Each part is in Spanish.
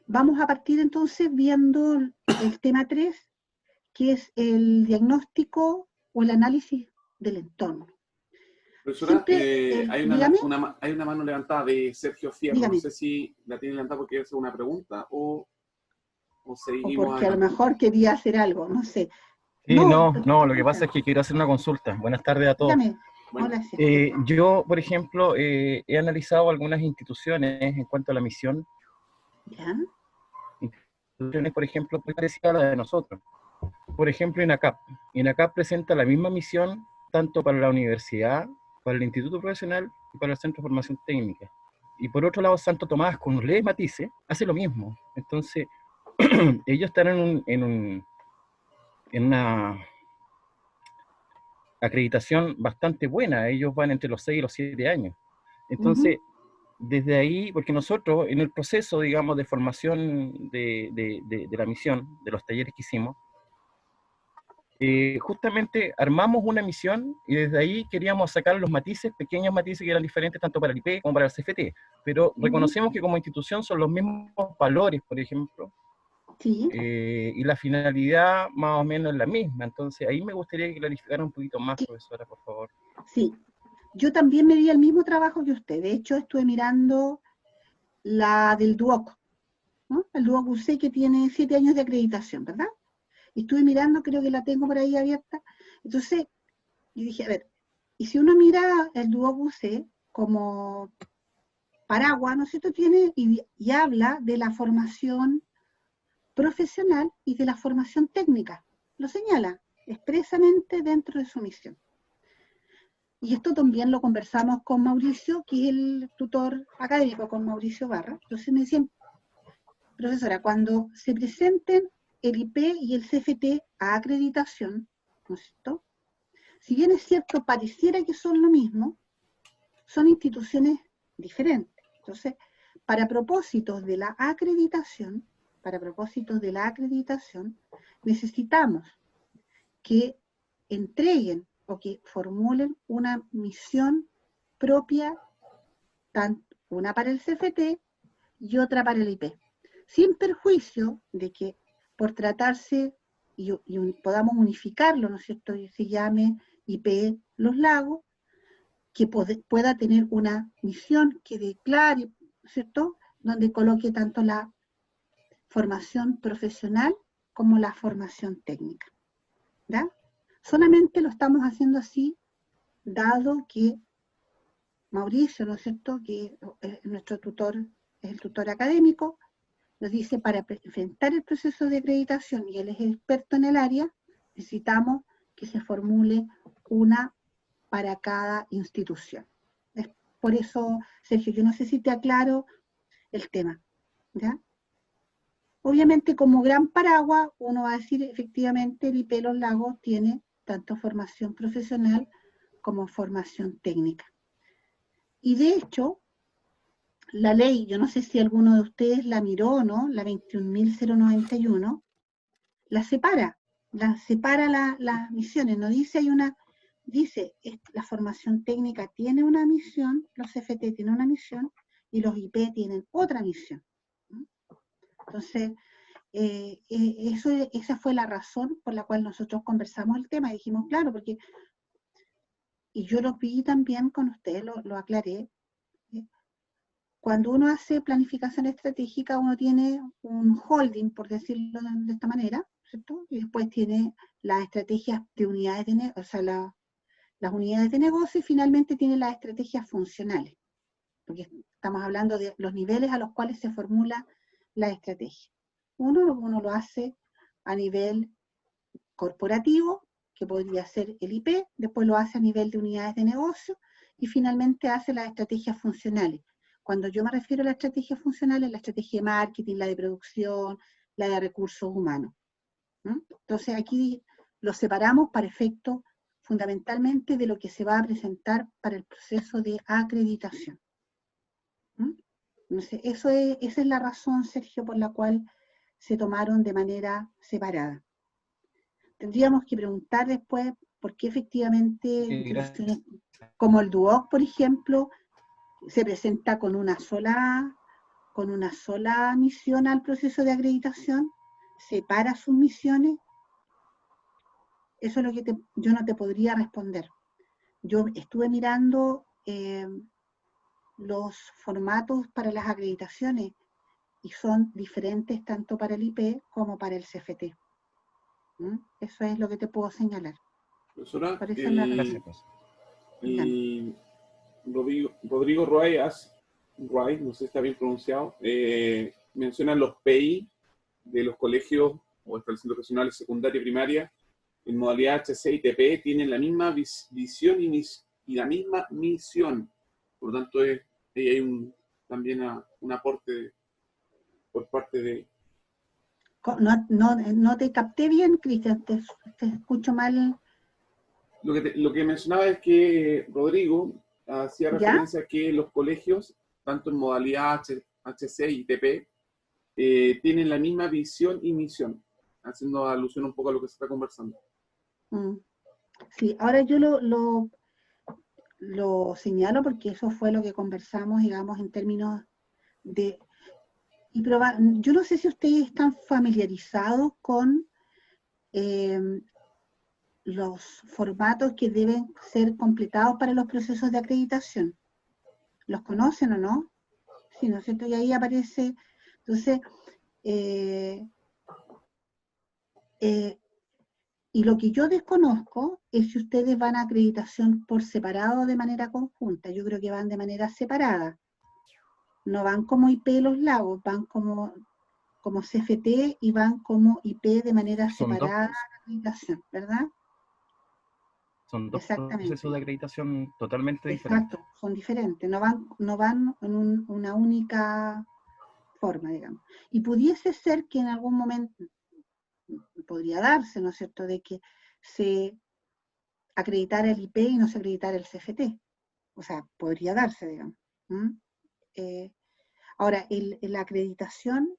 vamos a partir entonces viendo el tema 3, que es el diagnóstico o el análisis del entorno. Profesora, Dígame. Hay una mano levantada de Sergio Fierro. Dígame. No sé si la tiene levantada porque es una pregunta o seguimos O porque adelante. a lo mejor quería hacer algo, no sé. Sí, no, lo que pasa es que quiero hacer una consulta. Buenas tardes a todos. Dígame. Bueno, Hola, Sergio. Yo, por ejemplo, he analizado algunas instituciones en cuanto a la misión. ¿Ya? Instituciones, por ejemplo, muy parecidas a la de nosotros. Por ejemplo, INACAP. INACAP presenta la misma misión tanto para la universidad, para el instituto profesional y para el centro de formación técnica. Y por otro lado, Santo Tomás, con leyes matices, hace lo mismo. Entonces, ellos están en una acreditación bastante buena. Ellos van entre los 6 y los 7 años. Entonces, desde ahí, porque nosotros en el proceso, digamos, de formación de la misión, de los talleres que hicimos, justamente armamos una misión y desde ahí queríamos sacar los matices, pequeños matices que eran diferentes tanto para el IP como para el CFT, pero reconocemos que como institución son los mismos valores, por ejemplo, Sí. y la finalidad más o menos es la misma. Entonces ahí me gustaría que clarificara un poquito más, profesora, por favor. Sí, yo también me di el mismo trabajo que usted. De hecho, estuve mirando la del DUOC, ¿no? El DUOC UC, que tiene 7 años de acreditación, ¿verdad? Y estuve mirando, creo que la tengo por ahí abierta. Entonces, yo dije, a ver, y si uno mira el DUOC UC como paraguas, ¿no es cierto? Tiene y habla de la formación profesional y de la formación técnica. Lo señala expresamente dentro de su misión. Y esto también lo conversamos con Mauricio, que es el tutor académico, con Mauricio Barra. Entonces me decían, profesora, cuando se presenten el IP y el CFT a acreditación, ¿no es cierto? Si bien es cierto, pareciera que son lo mismo, son instituciones diferentes. Entonces, para propósitos de la acreditación, necesitamos que entreguen o que formulen una misión propia, una para el CFT y otra para el IP, sin perjuicio de que por tratarse y podamos unificarlo, ¿no es cierto?, y se llame IP Los Lagos, que pueda tener una misión que declare, ¿no es cierto?, donde coloque tanto la formación profesional como la formación técnica, ¿ya? Solamente lo estamos haciendo así, dado que Mauricio, ¿no es cierto?, que es nuestro tutor, es el tutor académico, nos dice, para enfrentar el proceso de acreditación, y él es experto en el área, necesitamos que se formule una para cada institución. Es por eso, Sergio, yo no sé si te aclaro el tema, ¿ya? Obviamente, como gran paraguas, uno va a decir, efectivamente, el IP Los Lagos tiene tanto formación profesional como formación técnica. Y de hecho, la ley, yo no sé si alguno de ustedes la miró o no, la 21.091, la separa las misiones, no dice dice, la formación técnica tiene una misión, los CFT tienen una misión y los IP tienen otra misión. Entonces, esa fue la razón por la cual nosotros conversamos el tema y dijimos, claro, porque, y yo lo vi también con ustedes, lo aclaré, cuando uno hace planificación estratégica, uno tiene un holding, por decirlo de esta manera, ¿cierto? Y después tiene las estrategias de unidades de negocio, o sea, las unidades de negocio, y finalmente tiene las estrategias funcionales, porque estamos hablando de los niveles a los cuales se formula la estrategia. Uno lo hace a nivel corporativo, que podría ser el IP, después lo hace a nivel de unidades de negocio, y finalmente hace las estrategias funcionales. Cuando yo me refiero a la estrategia funcional, es la estrategia de marketing, la de producción, la de recursos humanos. Entonces aquí lo separamos para efecto fundamentalmente de lo que se va a presentar para el proceso de acreditación. Entonces, esa es la razón, Sergio, por la cual se tomaron de manera separada. Tendríamos que preguntar después por qué efectivamente instituciones como el DUOC, por ejemplo, se presenta con una sola con una sola misión al proceso de acreditación, separa sus misiones. Eso es lo que yo no te podría responder. Yo estuve mirando los formatos para las acreditaciones y son diferentes tanto para el IP como para el CFT. Eso es lo que te puedo señalar. Profesora, Por eso Gracias, pues. Rodrigo Ruayas, no sé si está bien pronunciado, menciona los PI de los colegios o establecimientos profesionales secundaria y primaria en modalidad HC y TP tienen la misma visión y la misma misión. Por lo tanto, ahí hay también un aporte por parte de... No te capté bien, Cristian, te escucho mal. Lo que mencionaba es que Rodrigo hacía referencia a que los colegios, tanto en modalidad HC y TP, tienen la misma visión y misión, haciendo alusión un poco a lo que se está conversando. Sí, ahora yo lo señalo porque eso fue lo que conversamos, digamos, en términos de... yo no sé si ustedes están familiarizados con los formatos que deben ser completados para los procesos de acreditación. ¿Los conocen o no? Sí, ¿no es cierto? Y ahí aparece, entonces, y lo que yo desconozco es si ustedes van a acreditación por separado o de manera conjunta. Yo creo que van de manera separada. No van como IP los lagos, van como CFT y van como IP de manera separada a la acreditación, ¿verdad? Son dos Exactamente. procesos de acreditación totalmente diferentes. Exacto, son diferentes, no van en una única forma, digamos. Y pudiese ser que en algún momento podría darse, ¿no es cierto?, de que se acreditara el IP y no se acreditara el CFT. O sea, podría darse, digamos. Ahora, la acreditación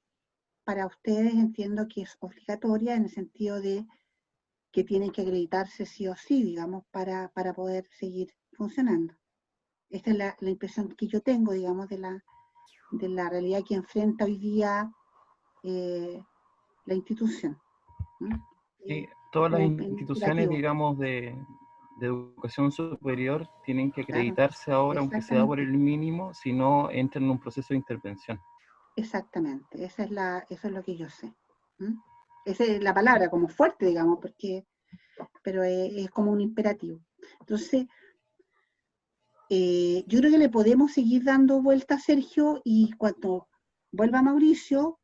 para ustedes entiendo que es obligatoria en el sentido de que tienen que acreditarse sí o sí, digamos, para poder seguir funcionando. Esta es la impresión que yo tengo, digamos, de la realidad que enfrenta hoy día la institución. Sí, todas las instituciones, digamos, de educación superior tienen que acreditarse claro, ahora, aunque sea por el mínimo, si no entran en un proceso de intervención. Exactamente, eso es lo que yo sé. Esa es la palabra, como fuerte, digamos, pero es como un imperativo. Entonces, yo creo que le podemos seguir dando vuelta a Sergio y cuando vuelva Mauricio,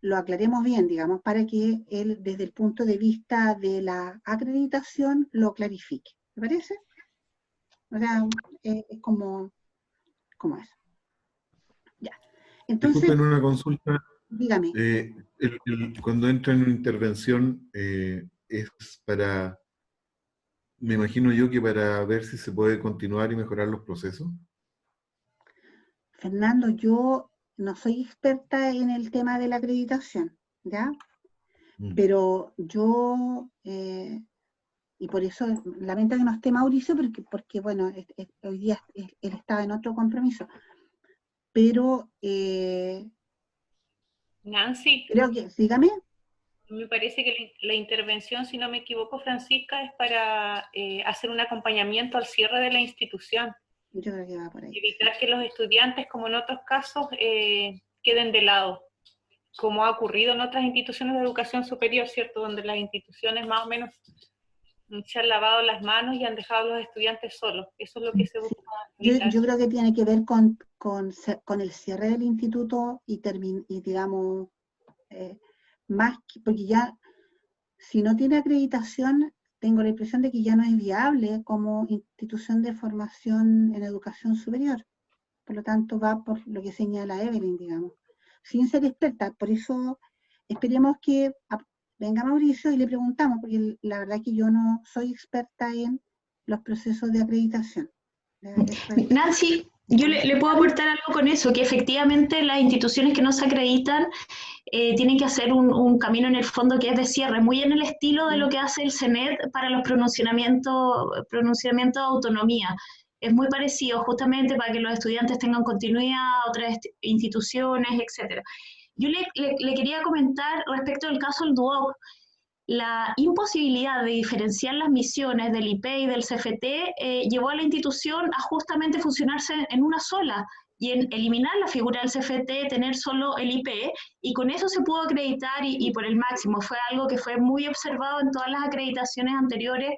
lo aclaremos bien, digamos, para que él, desde el punto de vista de la acreditación, lo clarifique. ¿Te parece? O sea, es como eso. Ya. Entonces, disculpen una consulta. Dígame. Cuando entra en una intervención, es para, me imagino yo que para ver si se puede continuar y mejorar los procesos. Fernando, yo no soy experta en el tema de la acreditación, ¿ya? Pero yo, y por eso lamento que no esté Mauricio, porque bueno, hoy día él estaba en otro compromiso. Pero Nancy, creo que, dígame. me parece que la intervención, si no me equivoco, Francisca, es para hacer un acompañamiento al cierre de la institución. Yo creo que va por ahí. Evitar que los estudiantes, como en otros casos, queden de lado, como ha ocurrido en otras instituciones de educación superior, ¿cierto? Donde las instituciones más o menos se han lavado las manos y han dejado a los estudiantes solos. Eso es lo que se busca. Yo creo que tiene que ver con el cierre del instituto y digamos, más, porque ya, si no tiene acreditación, tengo la impresión de que ya no es viable como institución de formación en educación superior. Por lo tanto, va por lo que señala Evelyn, digamos, sin ser experta. Por eso esperemos que venga Mauricio y le preguntamos, porque la verdad que yo no soy experta en los procesos de acreditación. Nancy, yo le puedo aportar algo con eso, que efectivamente las instituciones que no se acreditan tienen que hacer un camino en el fondo que es de cierre, muy en el estilo de lo que hace el CENED para los pronunciamientos de autonomía. es muy parecido, justamente para que los estudiantes tengan continuidad, otras instituciones, etc. Yo le quería comentar respecto del caso del DUOC, la imposibilidad de diferenciar las misiones del IP y del CFT llevó a la institución a justamente funcionarse en una sola y en eliminar la figura del CFT, tener solo el IP, y con eso se pudo acreditar y por el máximo. Fue algo que fue muy observado en todas las acreditaciones anteriores,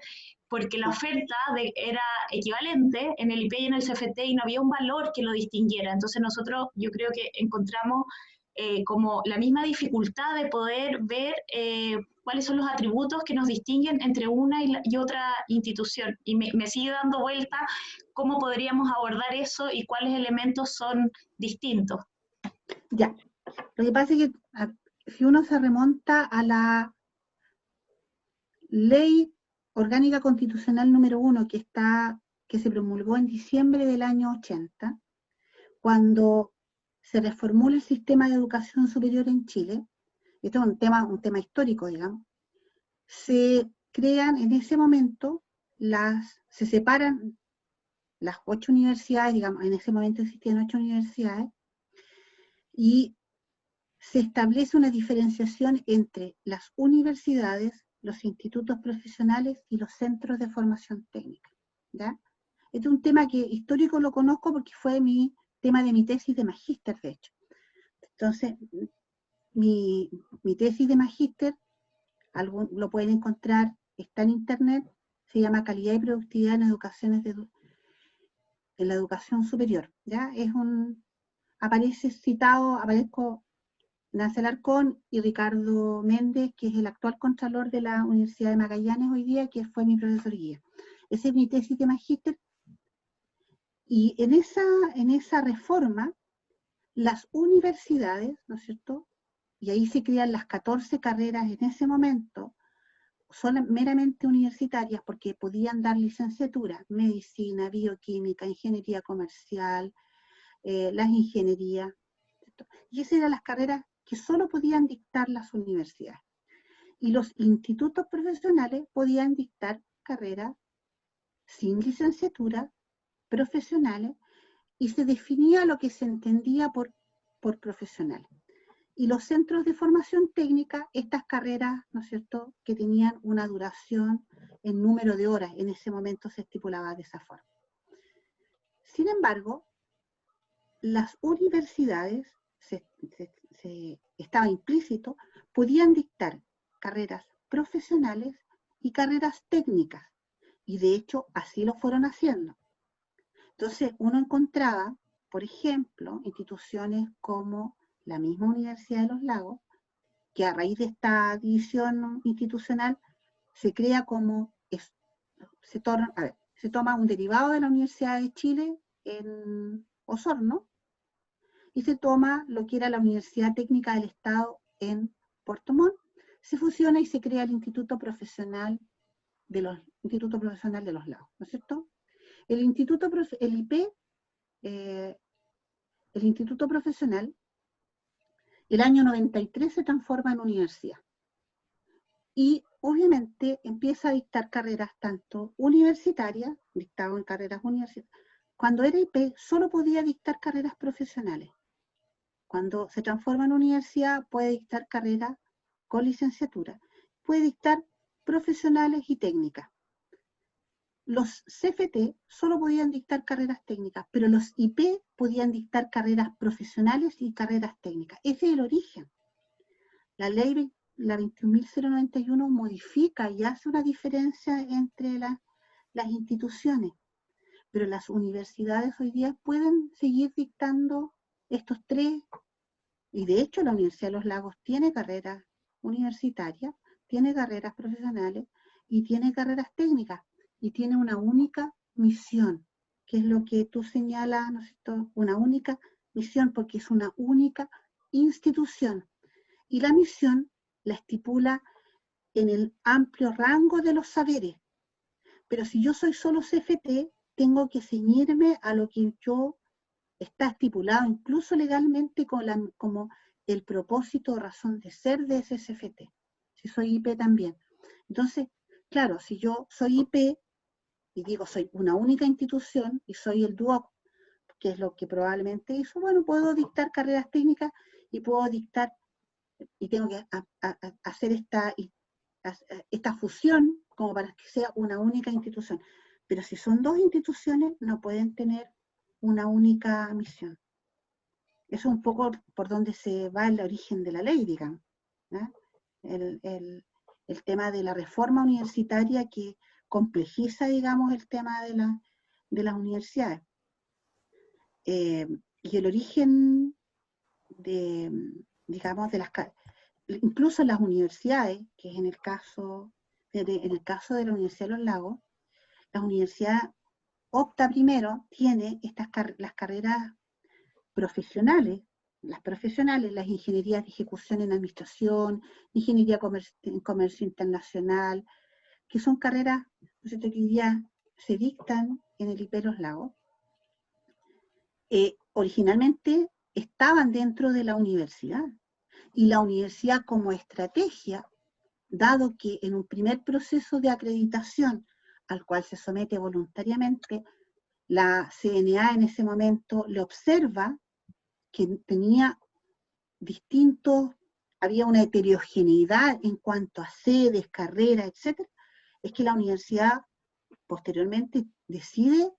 porque la oferta era equivalente en el IP y en el CFT y no había un valor que lo distinguiera. Entonces nosotros, yo creo que encontramos como la misma dificultad de poder ver cuáles son los atributos que nos distinguen entre una y otra institución. Y me sigue dando vuelta cómo podríamos abordar eso y cuáles elementos son distintos. Ya, lo que pasa es que si uno se remonta a la Ley Orgánica Constitucional número 1 que se promulgó en diciembre del año 80, cuando se reformula el sistema de educación superior en Chile, esto es un tema histórico, digamos, se crean en ese momento, se separan las 8 universidades, digamos, en ese momento existían 8 universidades, y se establece una diferenciación entre las universidades, los institutos profesionales y los centros de formación técnica, ¿ya? Este es un tema que histórico lo conozco porque fue mi tema de mi tesis de magíster, de hecho. Entonces, mi tesis de magíster, lo pueden encontrar, está en internet, se llama Calidad y Productividad en la Educación Superior, ¿ya? Aparezco Nancy Alarcón y Ricardo Méndez, que es el actual contralor de la Universidad de Magallanes hoy día, que fue mi profesor guía. Esa es mi tesis de magíster. Y en esa reforma, las universidades, ¿no es cierto?, y ahí se crean las 14 carreras en ese momento, son meramente universitarias porque podían dar licenciatura, medicina, bioquímica, ingeniería comercial, las ingenierías, ¿cierto? Y esas eran las carreras que solo podían dictar las universidades. Y los institutos profesionales podían dictar carreras sin licenciatura, profesionales, y se definía lo que se entendía por profesionales. Y los centros de formación técnica, estas carreras, ¿no es cierto?, que tenían una duración en número de horas, en ese momento se estipulaba de esa forma. Sin embargo, las universidades, estaba implícito, podían dictar carreras profesionales y carreras técnicas, y de hecho así lo fueron haciendo. Entonces uno encontraba, por ejemplo, instituciones como la misma Universidad de los Lagos, que a raíz de esta división institucional se crea se toma un derivado de la Universidad de Chile en Osorno, y se toma lo que era la Universidad Técnica del Estado en Puerto Montt, se fusiona y se crea el Instituto Profesional de los Lagos, ¿no es cierto? El Instituto Profesional, el año 93 se transforma en universidad. Y obviamente empieza a dictar carreras tanto universitarias, dictado en carreras universitarias. Cuando era IP solo podía dictar carreras profesionales. Cuando se transforma en universidad puede dictar carreras con licenciatura, puede dictar profesionales y técnicas. Los CFT solo podían dictar carreras técnicas, pero los IP podían dictar carreras profesionales y carreras técnicas. Ese es el origen. La ley, la 21.091, modifica y hace una diferencia entre las instituciones, pero las universidades hoy día pueden seguir dictando estos tres, y de hecho la Universidad de los Lagos tiene carreras universitarias, tiene carreras profesionales y tiene carreras técnicas, y tiene una única misión, que es lo que tú señalas, ¿no es cierto? Una única misión, porque es una única institución, y la misión la estipula en el amplio rango de los saberes. Pero si yo soy solo CFT, tengo que ceñirme a lo que está estipulado, incluso legalmente, como el propósito o razón de ser de ese CFT. Si soy IP también. Entonces, claro, si yo soy IP, y digo soy una única institución y soy el DUOC, que es lo que probablemente hizo, bueno, puedo dictar carreras técnicas y puedo dictar, y tengo que hacer esta fusión como para que sea una única institución. Pero si son dos instituciones, no pueden tener una única misión. Eso es un poco por donde se va el origen de la ley, digamos, ¿no? El tema de la reforma universitaria que complejiza, digamos, el tema de las universidades. Y el origen de, digamos, incluso las universidades, que es en el caso de la Universidad de los Lagos, la universidad opta primero, tiene las carreras profesionales, las ingenierías de ejecución en administración, ingeniería en comercio internacional, que son carreras, que hoy día se dictan en el IP Los Lagos. Originalmente estaban dentro de la universidad, y la universidad como estrategia, dado que en un primer proceso de acreditación al cual se somete voluntariamente, la CNA en ese momento le observa que tenía había una heterogeneidad en cuanto a sedes, carreras, etc., es que la universidad posteriormente decide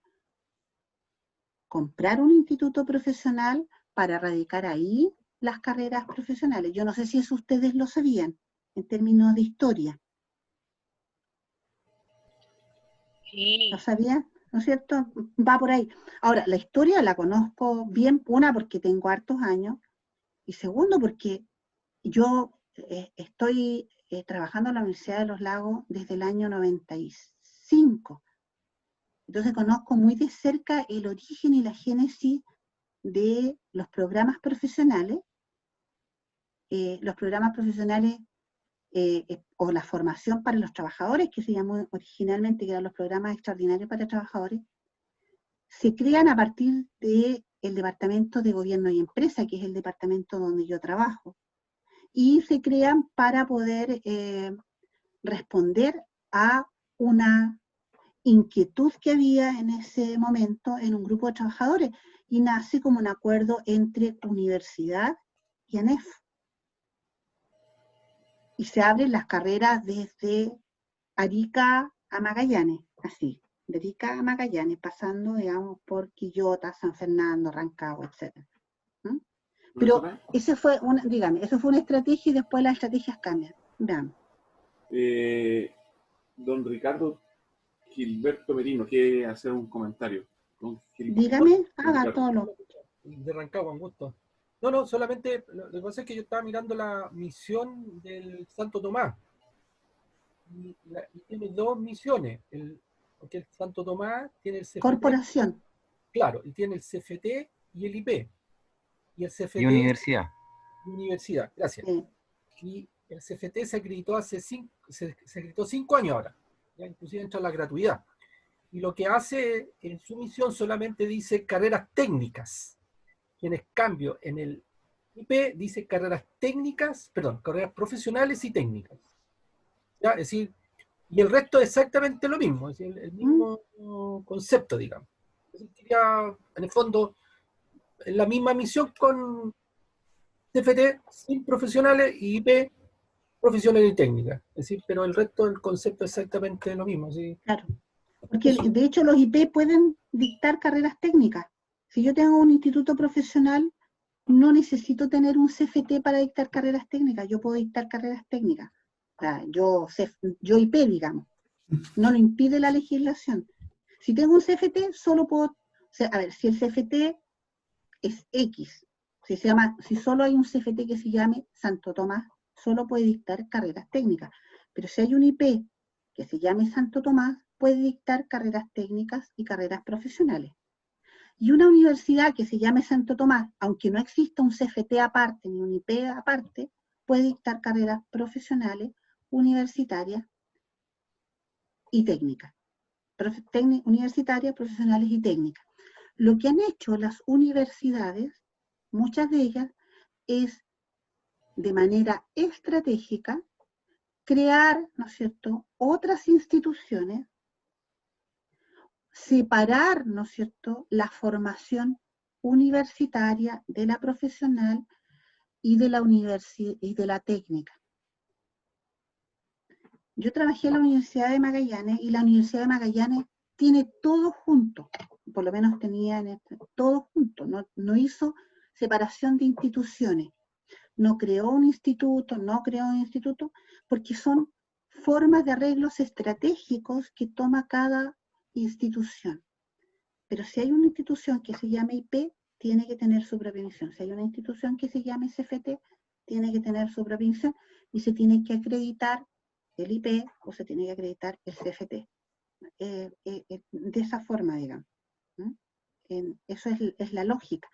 comprar un instituto profesional para radicar ahí las carreras profesionales. Yo no sé si eso ustedes lo sabían, en términos de historia. Sí. ¿Lo sabían? ¿No es cierto? Va por ahí. Ahora, la historia la conozco bien, una, porque tengo hartos años, y segundo, porque yo estoy trabajando en la Universidad de Los Lagos desde el año 95. Entonces conozco muy de cerca el origen y la génesis de los programas profesionales. O la formación para los trabajadores, que se llamó originalmente, que eran los programas extraordinarios para trabajadores, se crean a partir del Departamento de Gobierno y Empresa, que es el departamento donde yo trabajo, y se crean para poder responder a una inquietud que había en ese momento en un grupo de trabajadores, y nace como un acuerdo entre universidad y ANEF. Y se abren las carreras desde Arica a Magallanes, así, de Arica a Magallanes, pasando, digamos, por Quillota, San Fernando, Rancagua, etc. ¿Mm? Pero eso fue una estrategia, y después las estrategias cambian. Veamos. Don Ricardo Gilberto Merino quiere hacer un comentario. Dígame, haga todo lo. De Rancagua, un gusto. No, solamente lo que pasa es que yo estaba mirando la misión del Santo Tomás. Y tiene dos misiones. Porque el Santo Tomás tiene el CFT. Corporación. Claro, y tiene el CFT y el IP. Y el CFT. Y universidad. Universidad, gracias. Sí. Y el CFT se acreditó se acreditó 5 años ahora. Ya inclusive entra la gratuidad. Y lo que hace en su misión solamente dice carreras técnicas. Y en cambio, en el IP dice carreras profesionales y técnicas. ¿Ya? Es decir, y el resto es exactamente lo mismo, es decir, el mismo concepto, digamos. Es decir, ya, en el fondo, en la misma misión con CFT sin profesionales y IP profesionales y técnicas. Es decir, pero el resto del concepto es exactamente lo mismo. ¿Sí? Claro. Porque de hecho los IP pueden dictar carreras técnicas. Si yo tengo un instituto profesional, no necesito tener un CFT para dictar carreras técnicas. Yo puedo dictar carreras técnicas. O sea, yo IP, digamos. No lo impide la legislación. Si tengo un CFT, solo puedo... O sea, a ver, si el CFT es X, si solo hay un CFT que se llame Santo Tomás, solo puede dictar carreras técnicas. Pero si hay un IP que se llame Santo Tomás, puede dictar carreras técnicas y carreras profesionales. Y una universidad que se llame Santo Tomás, aunque no exista un CFT aparte ni un IP aparte, puede dictar carreras profesionales, universitarias y técnicas. Universitarias, profesionales y técnicas. Lo que han hecho las universidades, muchas de ellas, es de manera estratégica crear, ¿no es cierto?, otras instituciones separar, ¿no es cierto?, la formación universitaria de la profesional y de la técnica. Yo trabajé en la Universidad de Magallanes y la Universidad de Magallanes tiene todo junto, por lo menos tenía todo junto, no hizo separación de instituciones, no creó un instituto, porque son formas de arreglos estratégicos que toma cada institución. Pero si hay una institución que se llama IP, tiene que tener su propia misión. Si hay una institución que se llama CFT, tiene que tener su propia misión y se tiene que acreditar el IP o se tiene que acreditar el CFT. De esa forma, digamos. Eso es la lógica.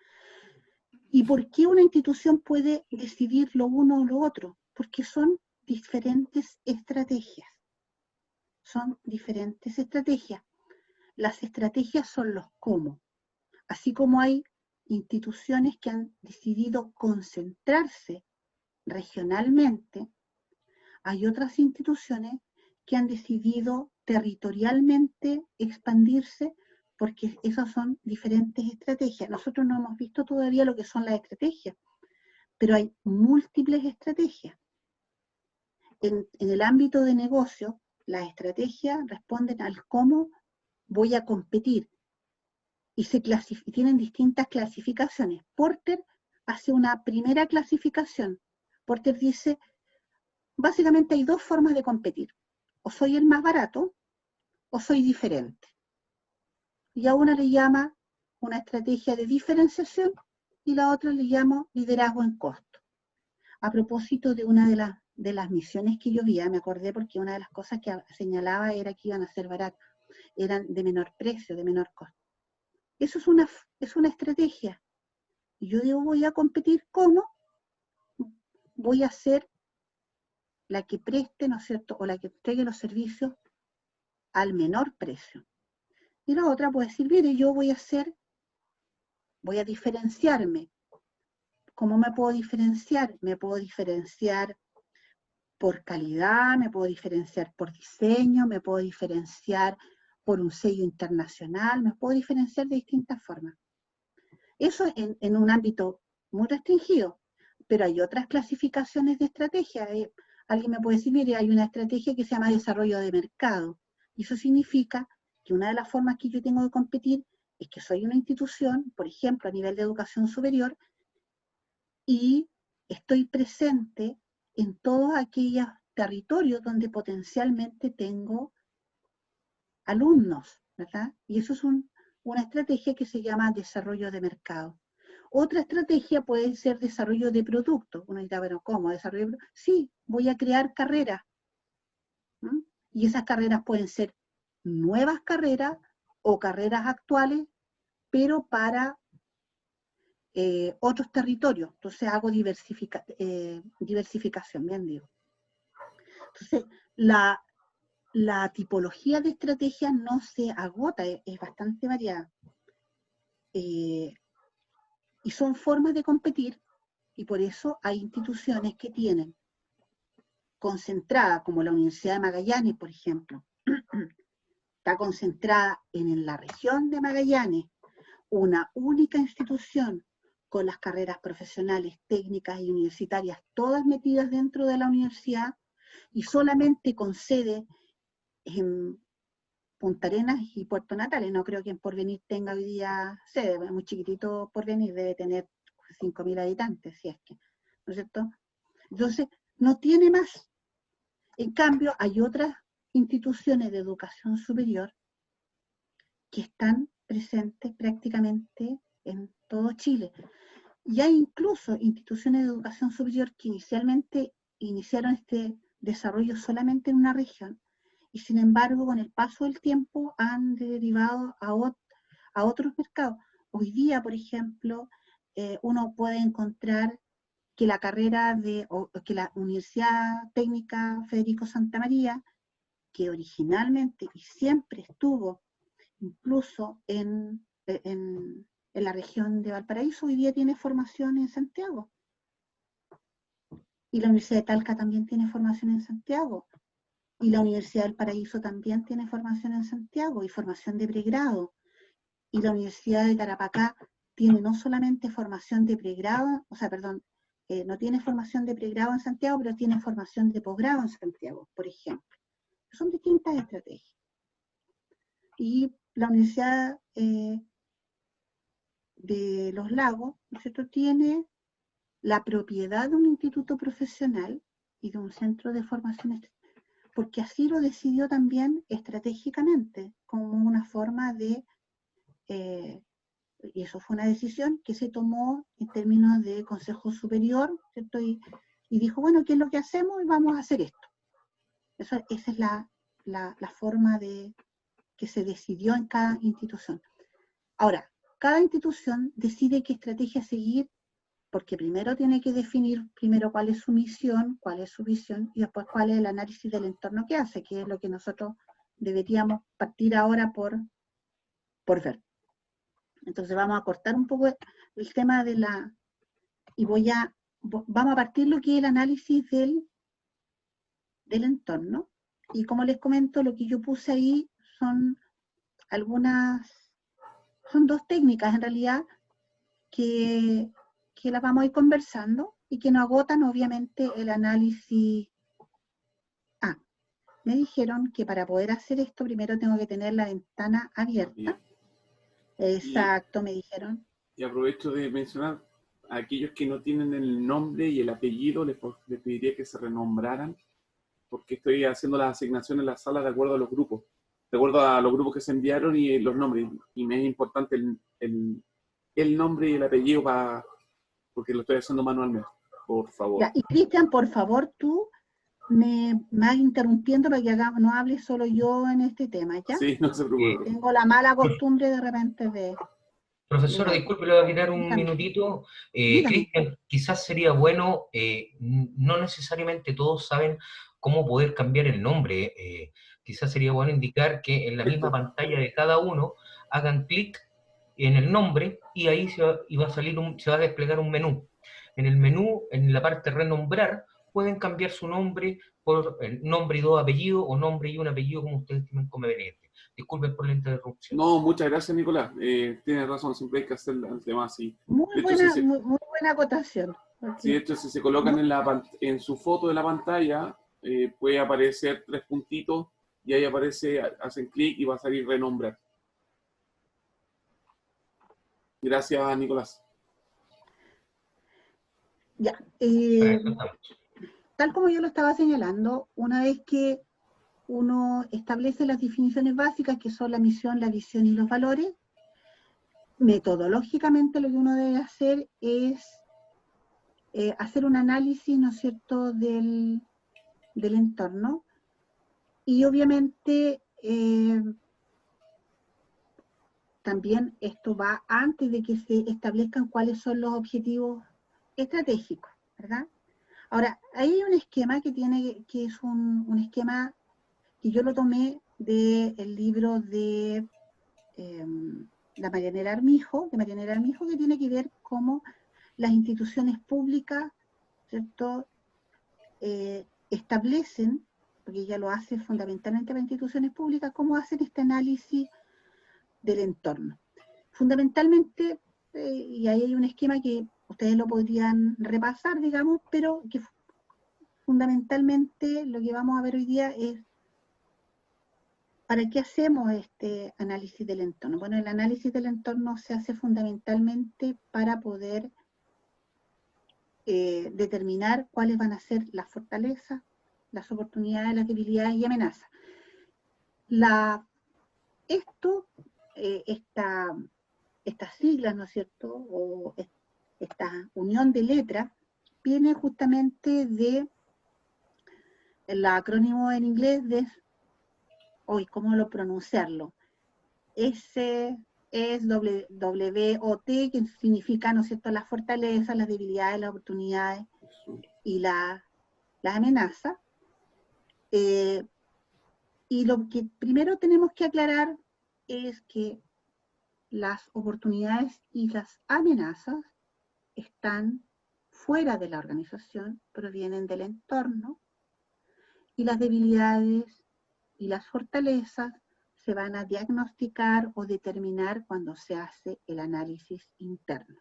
¿Y por qué una institución puede decidir lo uno o lo otro? Porque son diferentes estrategias. Son diferentes estrategias. Las estrategias son los cómo. Así como hay instituciones que han decidido concentrarse regionalmente, hay otras instituciones que han decidido territorialmente expandirse porque esas son diferentes estrategias. Nosotros no hemos visto todavía lo que son las estrategias, pero hay múltiples estrategias. En el ámbito de negocio, las estrategias responden al cómo voy a competir y tienen distintas clasificaciones. Porter hace una primera clasificación. Porter dice, básicamente hay dos formas de competir. O soy el más barato o soy diferente. Y a una le llama una estrategia de diferenciación y la otra le llamo liderazgo en costo. A propósito de una de las misiones que yo vi, me acordé porque una de las cosas que señalaba era que iban a ser baratos, eran de menor precio, de menor costo. Eso es una estrategia. Y yo digo, voy a competir ¿cómo? Voy a ser la que preste, ¿no es cierto?, o la que entregue los servicios al menor precio. Y la otra puede decir, mire, yo voy a diferenciarme. ¿Cómo me puedo diferenciar? Me puedo diferenciar por calidad, me puedo diferenciar por diseño, me puedo diferenciar por un sello internacional, me puedo diferenciar de distintas formas. Eso en un ámbito muy restringido, pero hay otras clasificaciones de estrategia. Alguien me puede decir, mire, hay una estrategia que se llama desarrollo de mercado, y eso significa que una de las formas que yo tengo de competir es que soy una institución, por ejemplo, a nivel de educación superior, y estoy presente en todos aquellos territorios donde potencialmente tengo alumnos, ¿verdad? Y eso es una estrategia que se llama desarrollo de mercado. Otra estrategia puede ser desarrollo de producto. Uno dirá, bueno, ¿cómo? ¿Desarrollo de producto? Sí, voy a crear carreras. Y esas carreras pueden ser nuevas carreras o carreras actuales, pero para otros territorios. Entonces hago diversificación, bien digo. Entonces, la tipología de estrategia no se agota, es bastante variada. Y son formas de competir, y por eso hay instituciones que tienen concentrada, como la Universidad de Magallanes, por ejemplo, está concentrada en la región de Magallanes, una única institución con las carreras profesionales, técnicas y universitarias, todas metidas dentro de la universidad, y solamente con sede en Punta Arenas y Puerto Natales. No creo que en Porvenir tenga hoy día sede, es muy chiquitito Porvenir, debe tener 5.000 habitantes, si es que, ¿no es cierto? Entonces, no tiene más. En cambio, hay otras instituciones de educación superior que están presentes prácticamente en todo Chile. Y hay incluso instituciones de educación superior que inicialmente iniciaron este desarrollo solamente en una región, y sin embargo, con el paso del tiempo han derivado a otros mercados. Hoy día, por ejemplo, uno puede encontrar que la carrera que la Universidad Técnica Federico Santa María, que originalmente y siempre estuvo incluso en la región de Valparaíso, hoy día tiene formación en Santiago. Y la Universidad de Talca también tiene formación en Santiago. Y la Universidad del Paraíso también tiene formación en Santiago y formación de pregrado. Y la Universidad de Tarapacá tiene no solamente formación de pregrado, o sea, perdón, no tiene formación de pregrado en Santiago, pero tiene formación de posgrado en Santiago, por ejemplo. Son distintas estrategias. Y la Universidad de Los Lagos, ¿no es cierto?, tiene la propiedad de un instituto profesional y de un centro de formación, porque así lo decidió también estratégicamente, como una forma de, y eso fue una decisión que se tomó en términos de Consejo Superior, ¿cierto? Y dijo, bueno, ¿qué es lo que hacemos? Y vamos a hacer esto. Esa es la forma de que se decidió en cada institución. Ahora, cada institución decide qué estrategia seguir, porque primero tiene que definir primero cuál es su misión, cuál es su visión, y después cuál es el análisis del entorno que hace, que es lo que nosotros deberíamos partir ahora por ver. Entonces vamos a cortar un poco el tema de la... y vamos a partir lo que es el análisis del entorno. Y como les comento, lo que yo puse ahí son dos técnicas en realidad que las vamos a ir conversando y que no agotan obviamente el análisis. Me dijeron que para poder hacer esto primero tengo que tener la ventana abierta. Bien. Exacto, me dijeron. Y aprovecho de mencionar a aquellos que no tienen el nombre y el apellido, les pediría que se renombraran, porque estoy haciendo las asignaciones en la sala de acuerdo a los grupos, de acuerdo a los grupos que se enviaron y los nombres. Y me es importante el nombre y el apellido porque lo estoy haciendo manualmente, por favor. Ya, y Cristian, por favor, tú me vas interrumpiendo para que no hable solo yo en este tema, ¿ya? Sí, no se preocupe. Tengo la mala costumbre de repente de... Profesora, disculpe, le voy a quitar un minutito. Cristian, quizás sería bueno, no necesariamente todos saben cómo poder cambiar el nombre. Quizás sería bueno indicar que en la misma pantalla de cada uno hagan clic en el nombre y ahí se va a desplegar un menú. En el menú, en la parte renombrar, pueden cambiar su nombre por el nombre y dos apellidos o nombre y un apellido como ustedes estimen conveniente. Disculpen por la interrupción. No, muchas gracias, Nicolás. Tienes razón, siempre hay que hacer el tema así. Muy buena acotación. Sí, de hecho, si se colocan en su foto de la pantalla, puede aparecer 3 puntitos y ahí hacen clic y va a salir renombrar. Gracias, Nicolás. Ya. Tal como yo lo estaba señalando, una vez que uno establece las definiciones básicas, que son la misión, la visión y los valores, metodológicamente lo que uno debe hacer es hacer un análisis, ¿no es cierto?, del entorno. Y obviamente también esto va antes de que se establezcan cuáles son los objetivos estratégicos, ¿verdad? Ahora, hay un esquema que es un esquema que yo lo tomé del libro de Marianela Armijo, que tiene que ver cómo las instituciones públicas, ¿cierto?, establecen, porque ella lo hace fundamentalmente para instituciones públicas, cómo hacen este análisis del entorno. Fundamentalmente, y ahí hay un esquema que ustedes lo podrían repasar, digamos, pero que fundamentalmente lo que vamos a ver hoy día es ¿para qué hacemos este análisis del entorno? Bueno, el análisis del entorno se hace fundamentalmente para poder determinar cuáles van a ser las fortalezas, las oportunidades, las debilidades y amenazas. Estas siglas, ¿no es cierto?, o esta unión de letras, viene justamente del acrónimo en inglés de, ¿cómo lo pronunciarlo? SWOT, que significa, ¿no es cierto?, las fortalezas, las debilidades, las oportunidades y las amenazas. Y lo que primero tenemos que aclarar es que las oportunidades y las amenazas están fuera de la organización, provienen del entorno, y las debilidades y las fortalezas se van a diagnosticar o determinar cuando se hace el análisis interno,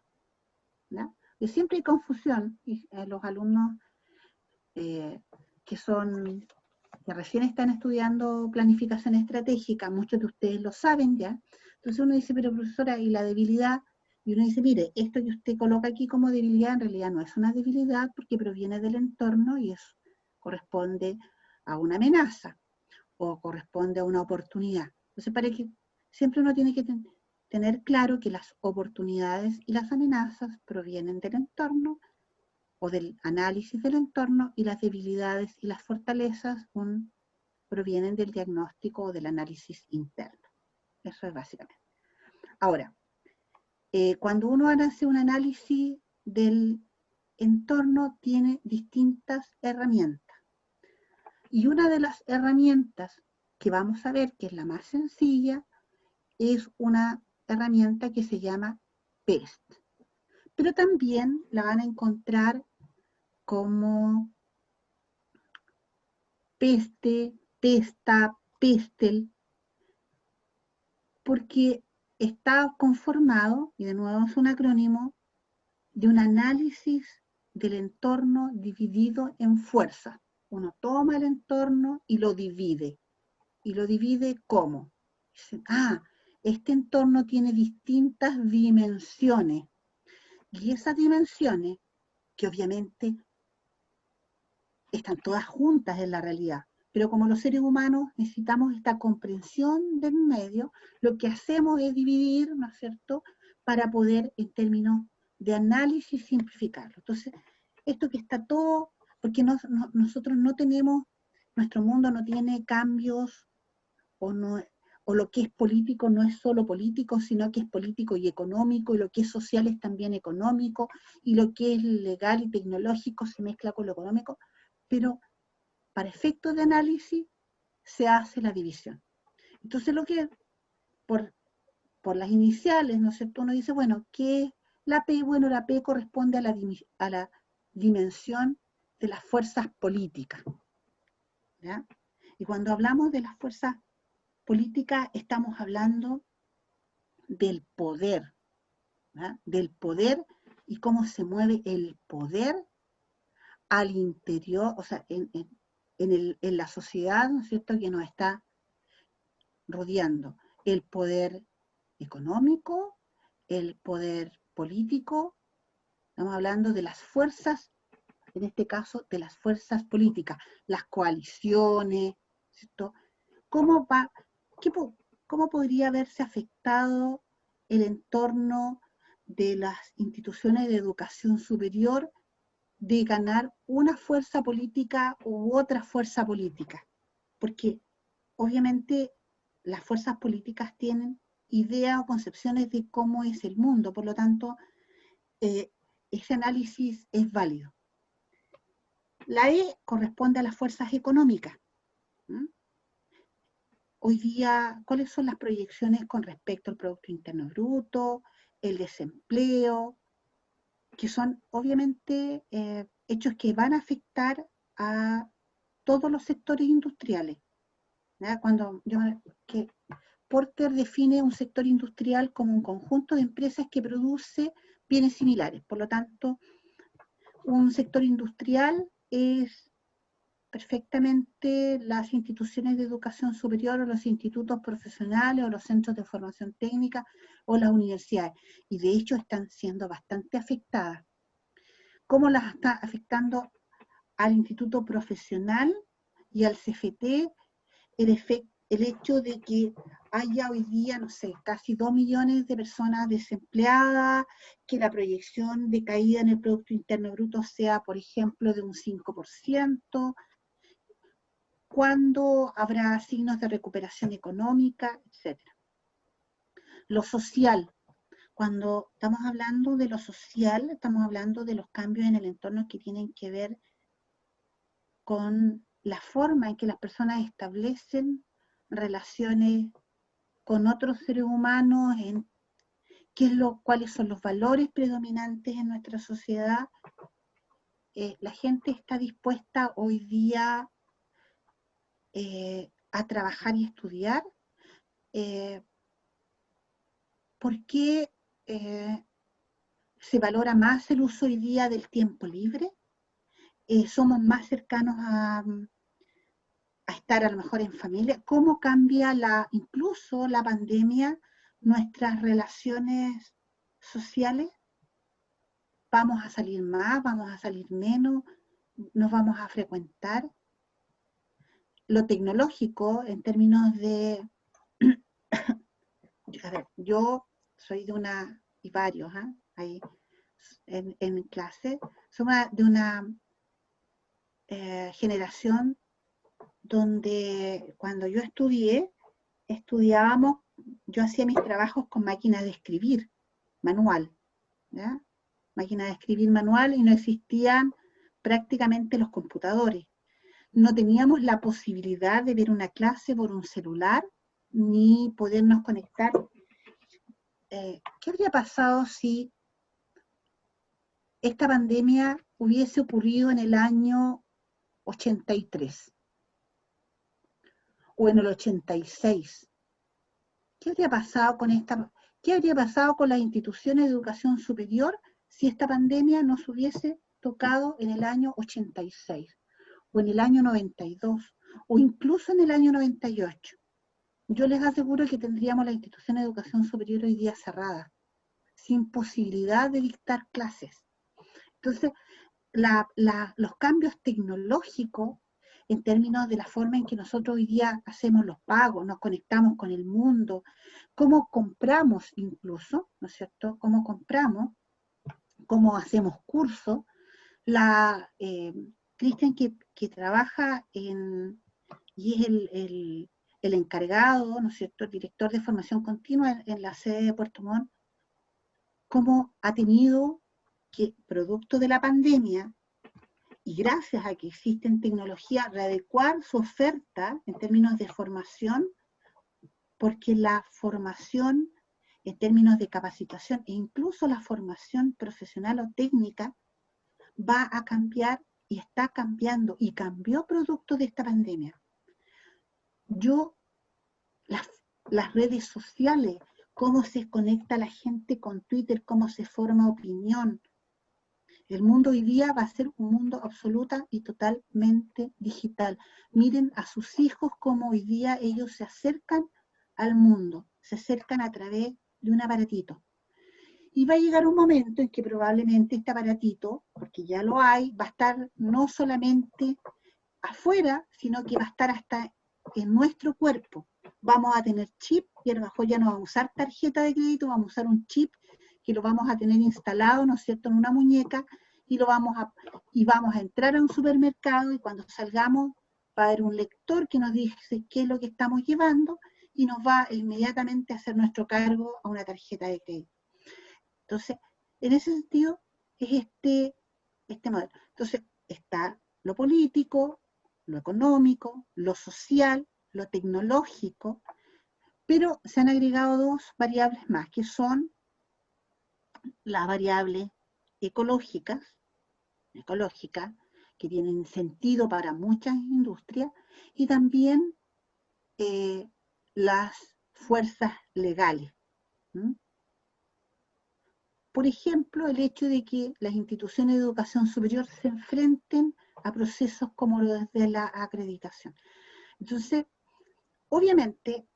¿no? Y siempre hay confusión, y los alumnos que recién están estudiando planificación estratégica, muchos de ustedes lo saben ya, entonces uno dice, pero profesora, ¿y la debilidad? Y uno dice, mire, esto que usted coloca aquí como debilidad en realidad no es una debilidad porque proviene del entorno y eso corresponde a una amenaza o corresponde a una oportunidad. Entonces, para que siempre uno tiene que tener claro que las oportunidades y las amenazas provienen del entorno o del análisis del entorno, y las debilidades y las fortalezas provienen del diagnóstico o del análisis interno. Eso es básicamente. Ahora, cuando uno hace un análisis del entorno, tiene distintas herramientas. Y una de las herramientas que vamos a ver, que es la más sencilla, es una herramienta que se llama PEST. Pero también la van a encontrar como PESTE, PESTA, PESTEL, porque está conformado, y de nuevo es un acrónimo, de un análisis del entorno dividido en fuerzas. Uno toma el entorno y lo divide. ¿Y lo divide cómo? Dicen, este entorno tiene distintas dimensiones. Y esas dimensiones, que obviamente están todas juntas en la realidad, pero como los seres humanos necesitamos esta comprensión del medio, lo que hacemos es dividir, ¿no es cierto?, para poder, en términos de análisis, simplificarlo. Entonces, esto que está todo, porque nosotros no tenemos, nuestro mundo no tiene cambios, o lo que es político no es solo político, sino que es político y económico, y lo que es social es también económico, y lo que es legal y tecnológico se mezcla con lo económico, pero para efectos de análisis se hace la división. Entonces lo que, por las iniciales, ¿no es cierto?, uno dice, bueno, ¿qué es la P? Bueno, la P corresponde a la dimensión de las fuerzas políticas, ¿ya? Y cuando hablamos de las fuerzas políticas, estamos hablando del poder, ¿ya? Del poder y cómo se mueve el poder al interior, o sea, en la sociedad, ¿no es cierto?, que nos está rodeando. El poder económico, el poder político, estamos hablando de las fuerzas, en este caso, de las fuerzas políticas, las coaliciones, ¿cierto? ¿Cómo podría haberse afectado el entorno de las instituciones de educación superior de ganar una fuerza política u otra fuerza política? Porque obviamente las fuerzas políticas tienen ideas o concepciones de cómo es el mundo, por lo tanto, ese análisis es válido. La E corresponde a las fuerzas económicas. Hoy día, ¿cuáles son las proyecciones con respecto al Producto Interno Bruto, el desempleo, que son obviamente hechos que van a afectar a todos los sectores industriales? ¿Ya? Que Porter define un sector industrial como un conjunto de empresas que produce bienes similares. Por lo tanto, un sector industrial es perfectamente las instituciones de educación superior o los institutos profesionales o los centros de formación técnica o las universidades. Y de hecho están siendo bastante afectadas. ¿Cómo las está afectando al instituto profesional y al CFT? El hecho de que haya hoy día, no sé, casi 2 millones de personas desempleadas, que la proyección de caída en el Producto Interno Bruto sea, por ejemplo, de un 5%, cuándo habrá signos de recuperación económica, etc. Lo social. Cuando estamos hablando de lo social, estamos hablando de los cambios en el entorno que tienen que ver con la forma en que las personas establecen relaciones con otros seres humanos, en cuáles son los valores predominantes en nuestra sociedad. La gente está dispuesta hoy día a trabajar y estudiar? ¿Por qué se valora más el uso hoy día del tiempo libre? ¿Somos más cercanos a estar a lo mejor en familia? ¿Cómo cambia incluso la pandemia nuestras relaciones sociales? ¿Vamos a salir más? ¿Vamos a salir menos? ¿Nos vamos a frecuentar? Lo tecnológico en términos de... A ver, yo soy de una, y varios, ahí en clase, somos de una generación donde cuando yo estudiábamos, yo hacía mis trabajos con máquina de escribir manual, ¿ya? Máquina de escribir manual, y no existían prácticamente los computadores. No teníamos la posibilidad de ver una clase por un celular, ni podernos conectar. ¿Qué habría pasado si esta pandemia hubiese ocurrido en el año 83 o en el 86? ¿Qué habría pasado qué habría pasado con las instituciones de educación superior si esta pandemia nos hubiese tocado en el año 86 o en el año 92 o incluso en el año 98? Yo les aseguro que tendríamos la institución de educación superior hoy día cerrada, sin posibilidad de dictar clases. Entonces, los cambios tecnológicos en términos de la forma en que nosotros hoy día hacemos los pagos, nos conectamos con el mundo, cómo compramos incluso, ¿no es cierto? Cómo compramos, cómo hacemos cursos. Cristian, que trabaja y es el encargado, ¿no es cierto?, el director de formación continua en la sede de Puerto Montt, cómo ha tenido que, producto de la pandemia, y gracias a que existen tecnologías, readecuar su oferta en términos de formación, porque la formación en términos de capacitación e incluso la formación profesional o técnica va a cambiar y está cambiando y cambió producto de esta pandemia. Las redes sociales, cómo se conecta la gente con Twitter, cómo se forma opinión. El mundo hoy día va a ser un mundo absoluta y totalmente digital. Miren a sus hijos cómo hoy día ellos se acercan al mundo, se acercan a través de un aparatito. Y va a llegar un momento en que probablemente este aparatito, porque ya lo hay, va a estar no solamente afuera, sino que va a estar hasta en nuestro cuerpo. Vamos a tener chip, y a lo mejor ya no vamos a usar tarjeta de crédito, vamos a usar un chip que lo vamos a tener instalado, ¿no es cierto?, en una muñeca, y vamos a entrar a un supermercado, y cuando salgamos va a haber un lector que nos dice qué es lo que estamos llevando, y nos va inmediatamente a hacer nuestro cargo a una tarjeta de crédito. Entonces, en ese sentido, es este modelo. Entonces, está lo político, lo económico, lo social, lo tecnológico, pero se han agregado dos variables más, que son las variables ecológicas, que tienen sentido para muchas industrias, y también las fuerzas legales. Por ejemplo, el hecho de que las instituciones de educación superior se enfrenten a procesos como los de la acreditación. Entonces, obviamente,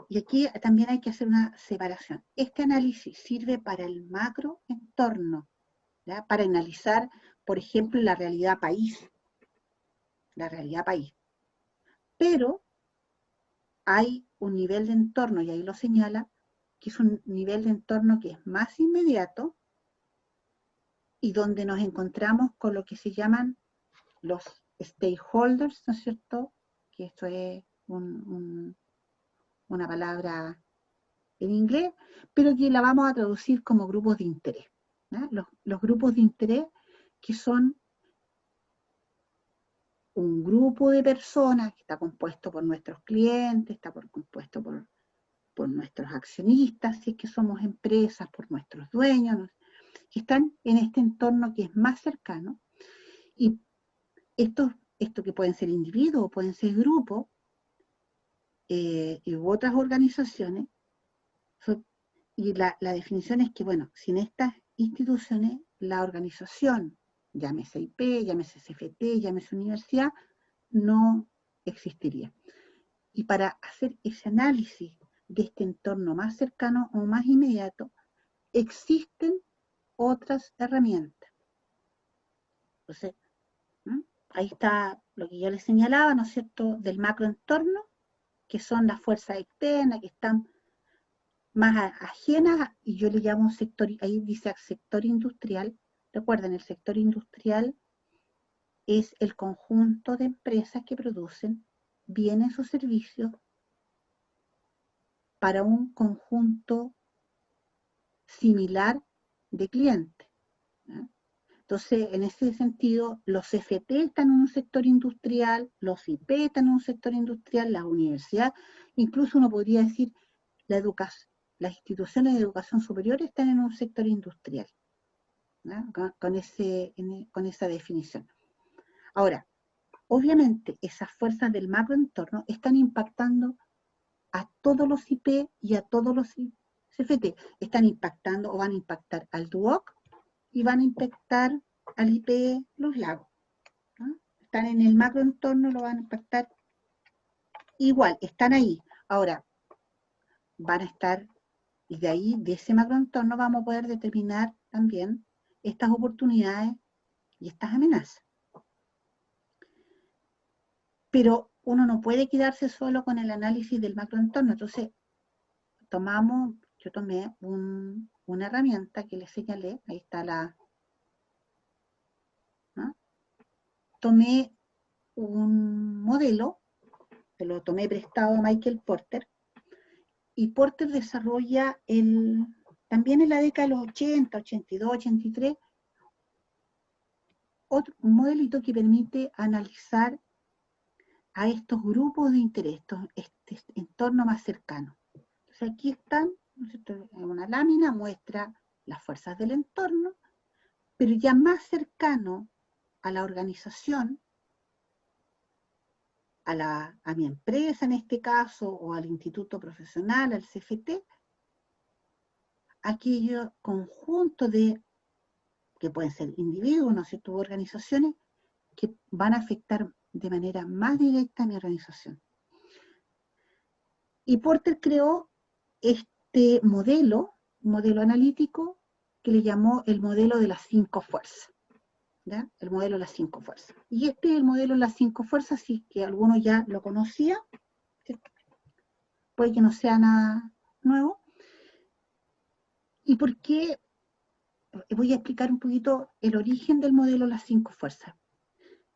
y aquí también hay que hacer una separación, este análisis sirve para el macroentorno, ¿ya?, para analizar, por ejemplo, la realidad país. Pero hay un nivel de entorno, y ahí lo señala, que es un nivel de entorno que es más inmediato, y donde nos encontramos con lo que se llaman los stakeholders, ¿no es cierto?, que esto es una palabra en inglés, pero que la vamos a traducir como grupos de interés, ¿no? Los grupos de interés, que son un grupo de personas que está compuesto por nuestros clientes, está compuesto por nuestros accionistas, si es que somos empresas, por nuestros dueños, ¿no?, que están en este entorno que es más cercano. Y esto que pueden ser individuos, pueden ser grupos, y otras organizaciones, y la definición es que, bueno, sin estas instituciones, la organización, llámese IP, llámese CFT, llámese universidad, no existiría. Y para hacer ese análisis de este entorno más cercano o más inmediato, existen otras herramientas. Entonces, ahí está lo que yo les señalaba, ¿no es cierto?, del macroentorno, que son las fuerzas externas, que están más ajenas, y yo le llamo un sector, ahí dice sector industrial. Recuerden, el sector industrial es el conjunto de empresas que producen bienes o servicios para un conjunto similar de clientes, ¿no? Entonces, en ese sentido, los CFT están en un sector industrial, los IP están en un sector industrial, las universidades, incluso uno podría decir las instituciones de educación superior están en un sector industrial, ¿no? Con esa definición. Ahora, obviamente, esas fuerzas del macroentorno están impactando a todos los IP y a todos los CFT. Están impactando o van a impactar al DUOC y van a impactar al IP Los Lagos, ¿no? Están en el macroentorno, lo van a impactar igual, están ahí. Ahora, van a estar, y de ahí, de ese macroentorno, vamos a poder determinar también estas oportunidades y estas amenazas. Pero uno no puede quedarse solo con el análisis del macroentorno. Entonces, yo tomé una herramienta que les señalé, ahí está ¿no? Tomé un modelo, se lo tomé prestado a Michael Porter, y Porter desarrolla también en la década de los 80, 82, 83, un modelito que permite analizar a estos grupos de interés, este entorno más cercano. Entonces aquí están, ¿no es cierto?, en una lámina muestra las fuerzas del entorno, pero ya más cercano a la organización, a mi empresa en este caso, o al instituto profesional, al CFT, aquello conjunto que pueden ser individuos, ¿no es cierto?, organizaciones, que van a afectar de manera más directa a mi organización. Y Porter creó este modelo analítico que le llamó el modelo de las 5 fuerzas. ¿Ya? El modelo de las 5 fuerzas. Y este es el modelo de las 5 fuerzas, sí, que algunos ya lo conocían, ¿cierto? Puede que no sea nada nuevo. ¿Y por qué? Voy a explicar un poquito el origen del modelo de las 5 fuerzas.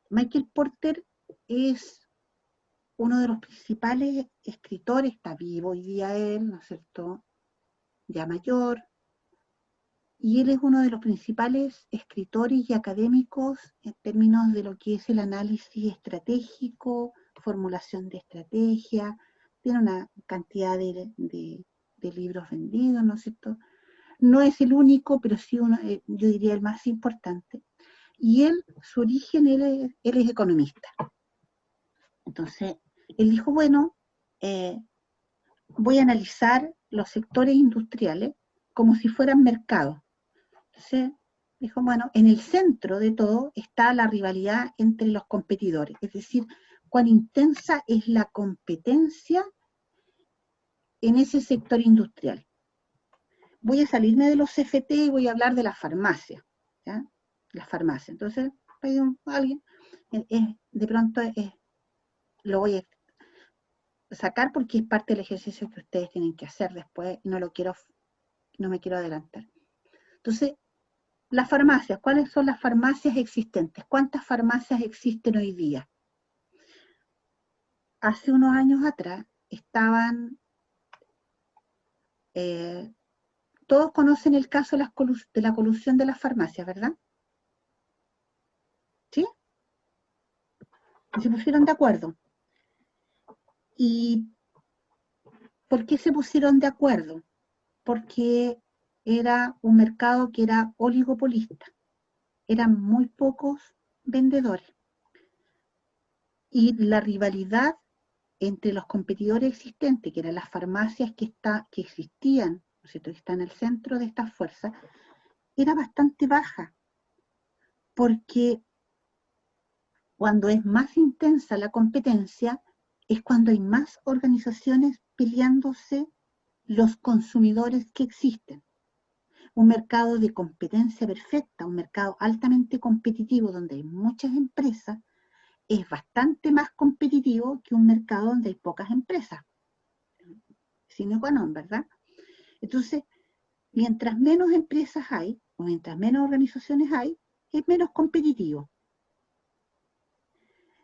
Michael Porter es uno de los principales escritores, está vivo hoy día él, ¿no es cierto?, ya mayor, y él es uno de los principales escritores y académicos en términos de lo que es el análisis estratégico, formulación de estrategia, tiene una cantidad de libros vendidos, ¿no es cierto? No es el único, pero sí yo diría el más importante. Y él, su origen, él es economista. Entonces, él dijo, bueno, voy a analizar los sectores industriales como si fueran mercados. Entonces, dijo, bueno, en el centro de todo está la rivalidad entre los competidores, es decir, cuán intensa es la competencia en ese sector industrial. Voy a salirme de los CFT y voy a hablar de las farmacias, ¿ya? Las farmacias. Entonces, alguien, de pronto lo voy a sacar porque es parte del ejercicio que ustedes tienen que hacer después, y no me quiero adelantar. Entonces, las farmacias, ¿cuáles son las farmacias existentes? ¿Cuántas farmacias existen hoy día? Hace unos años atrás estaban, todos conocen el caso de la colusión de las farmacias, ¿verdad? ¿Sí? Y se pusieron de acuerdo. ¿Y por qué se pusieron de acuerdo? Porque era un mercado que era oligopolista. Eran muy pocos vendedores. Y la rivalidad entre los competidores existentes, que eran las farmacias que existían, ¿no es cierto?, que están en el centro de estas fuerzas, era bastante baja, porque cuando es más intensa la competencia, es cuando hay más organizaciones peleándose los consumidores que existen. Un mercado de competencia perfecta, un mercado altamente competitivo donde hay muchas empresas, es bastante más competitivo que un mercado donde hay pocas empresas. Sine qua non, ¿verdad? Entonces, mientras menos empresas hay, o mientras menos organizaciones hay, es menos competitivo.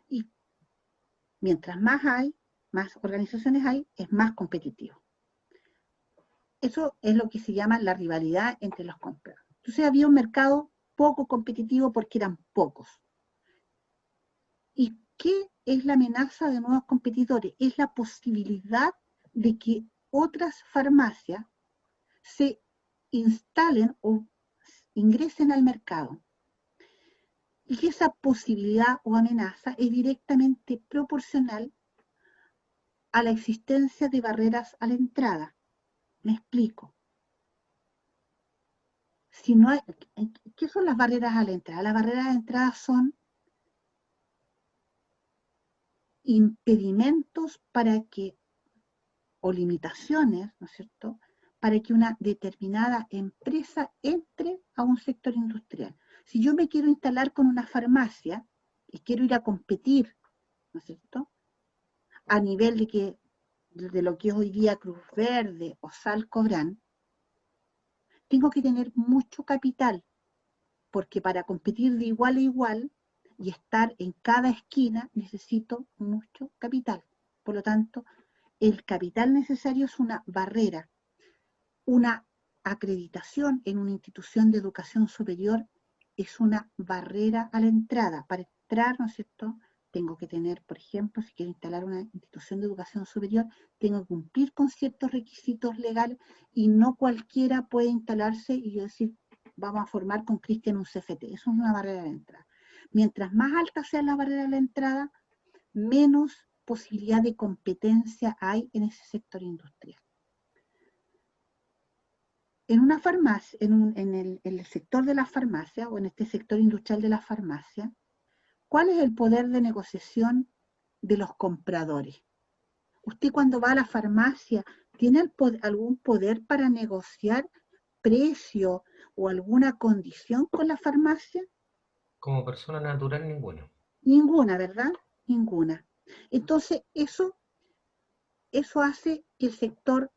Y mientras más hay, más organizaciones hay, es más competitivo. Eso es lo que se llama la rivalidad entre los compradores. Entonces había un mercado poco competitivo porque eran pocos. ¿Y qué es la amenaza de nuevos competidores? Es la posibilidad de que otras farmacias se instalen o ingresen al mercado. Y esa posibilidad o amenaza es directamente proporcional a la existencia de barreras a la entrada. Me explico. Si no hay, ¿qué son las barreras a la entrada? Las barreras a la entrada son impedimentos para que, o limitaciones, ¿no es cierto?, para que una determinada empresa entre a un sector industrial. Si yo me quiero instalar con una farmacia y quiero ir a competir, ¿no es cierto?, a nivel de lo que es hoy día Cruz Verde o Salcobrán, tengo que tener mucho capital, porque para competir de igual a igual y estar en cada esquina necesito mucho capital. Por lo tanto, el capital necesario es una barrera. Una acreditación en una institución de educación superior es una barrera a la entrada. Para entrar, ¿no es cierto?, tengo que tener, por ejemplo, si quiero instalar una institución de educación superior, tengo que cumplir con ciertos requisitos legales y no cualquiera puede instalarse y yo decir, vamos a formar con Cristian un CFT. Eso es una barrera de entrada. Mientras más alta sea la barrera de la entrada, menos posibilidad de competencia hay en ese sector industrial. En una farmacia, en el sector de la farmacia, o en este sector industrial de la farmacia, ¿cuál es el poder de negociación de los compradores? Usted cuando va a la farmacia, ¿tiene algún poder para negociar precio o alguna condición con la farmacia? Como persona natural, ninguna. Ninguna, ¿verdad? Ninguna. Entonces, eso hace que el sector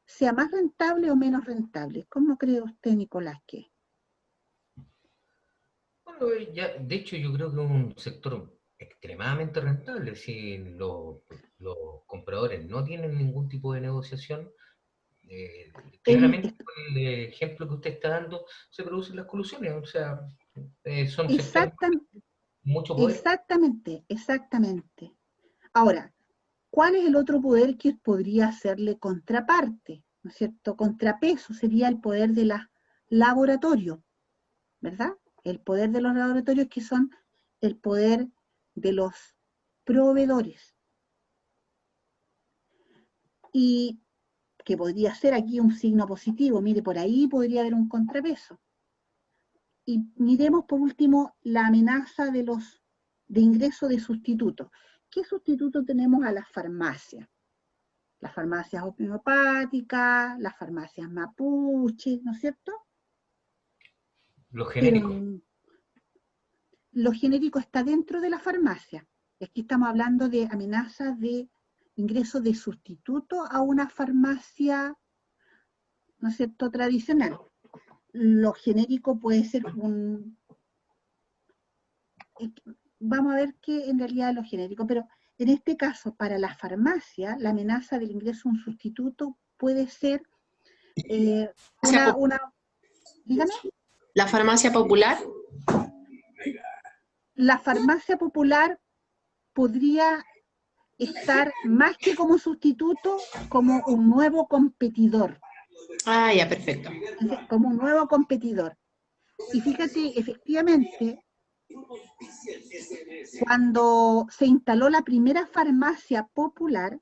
sea más rentable o menos rentable. ¿Cómo cree usted, Nicolás, que? Bueno, de hecho yo creo que es un sector extremadamente rentable. Si los compradores no tienen ningún tipo de negociación, claramente con el ejemplo que usted está dando, se producen las colusiones. O sea, son sectores con mucho poder. Exactamente. Ahora, ¿cuál es el otro poder que podría hacerle contraparte? ¿No es cierto? Contrapeso sería el poder de los laboratorios, ¿verdad? El poder de los laboratorios, que son el poder de los proveedores. Y que podría ser aquí un signo positivo. Mire, por ahí podría haber un contrapeso. Y miremos por último la amenaza de ingreso de sustitutos. ¿Qué sustituto tenemos a las farmacias? Las farmacias homeopáticas, las farmacias mapuche, ¿no es cierto? Los genéricos. Pero lo genérico está dentro de la farmacia. Y aquí estamos hablando de amenazas de ingreso de sustituto a una farmacia, ¿no es cierto?, tradicional. Lo genérico puede ser vamos a ver qué en realidad es lo genérico, pero en este caso, para la farmacia, la amenaza del ingreso de un sustituto puede ser dígame. ¿La farmacia popular? La farmacia popular podría estar más que como sustituto, como un nuevo competidor. Ah, ya, perfecto. Como un nuevo competidor. Y fíjate, efectivamente, Cuando se instaló la primera farmacia popular,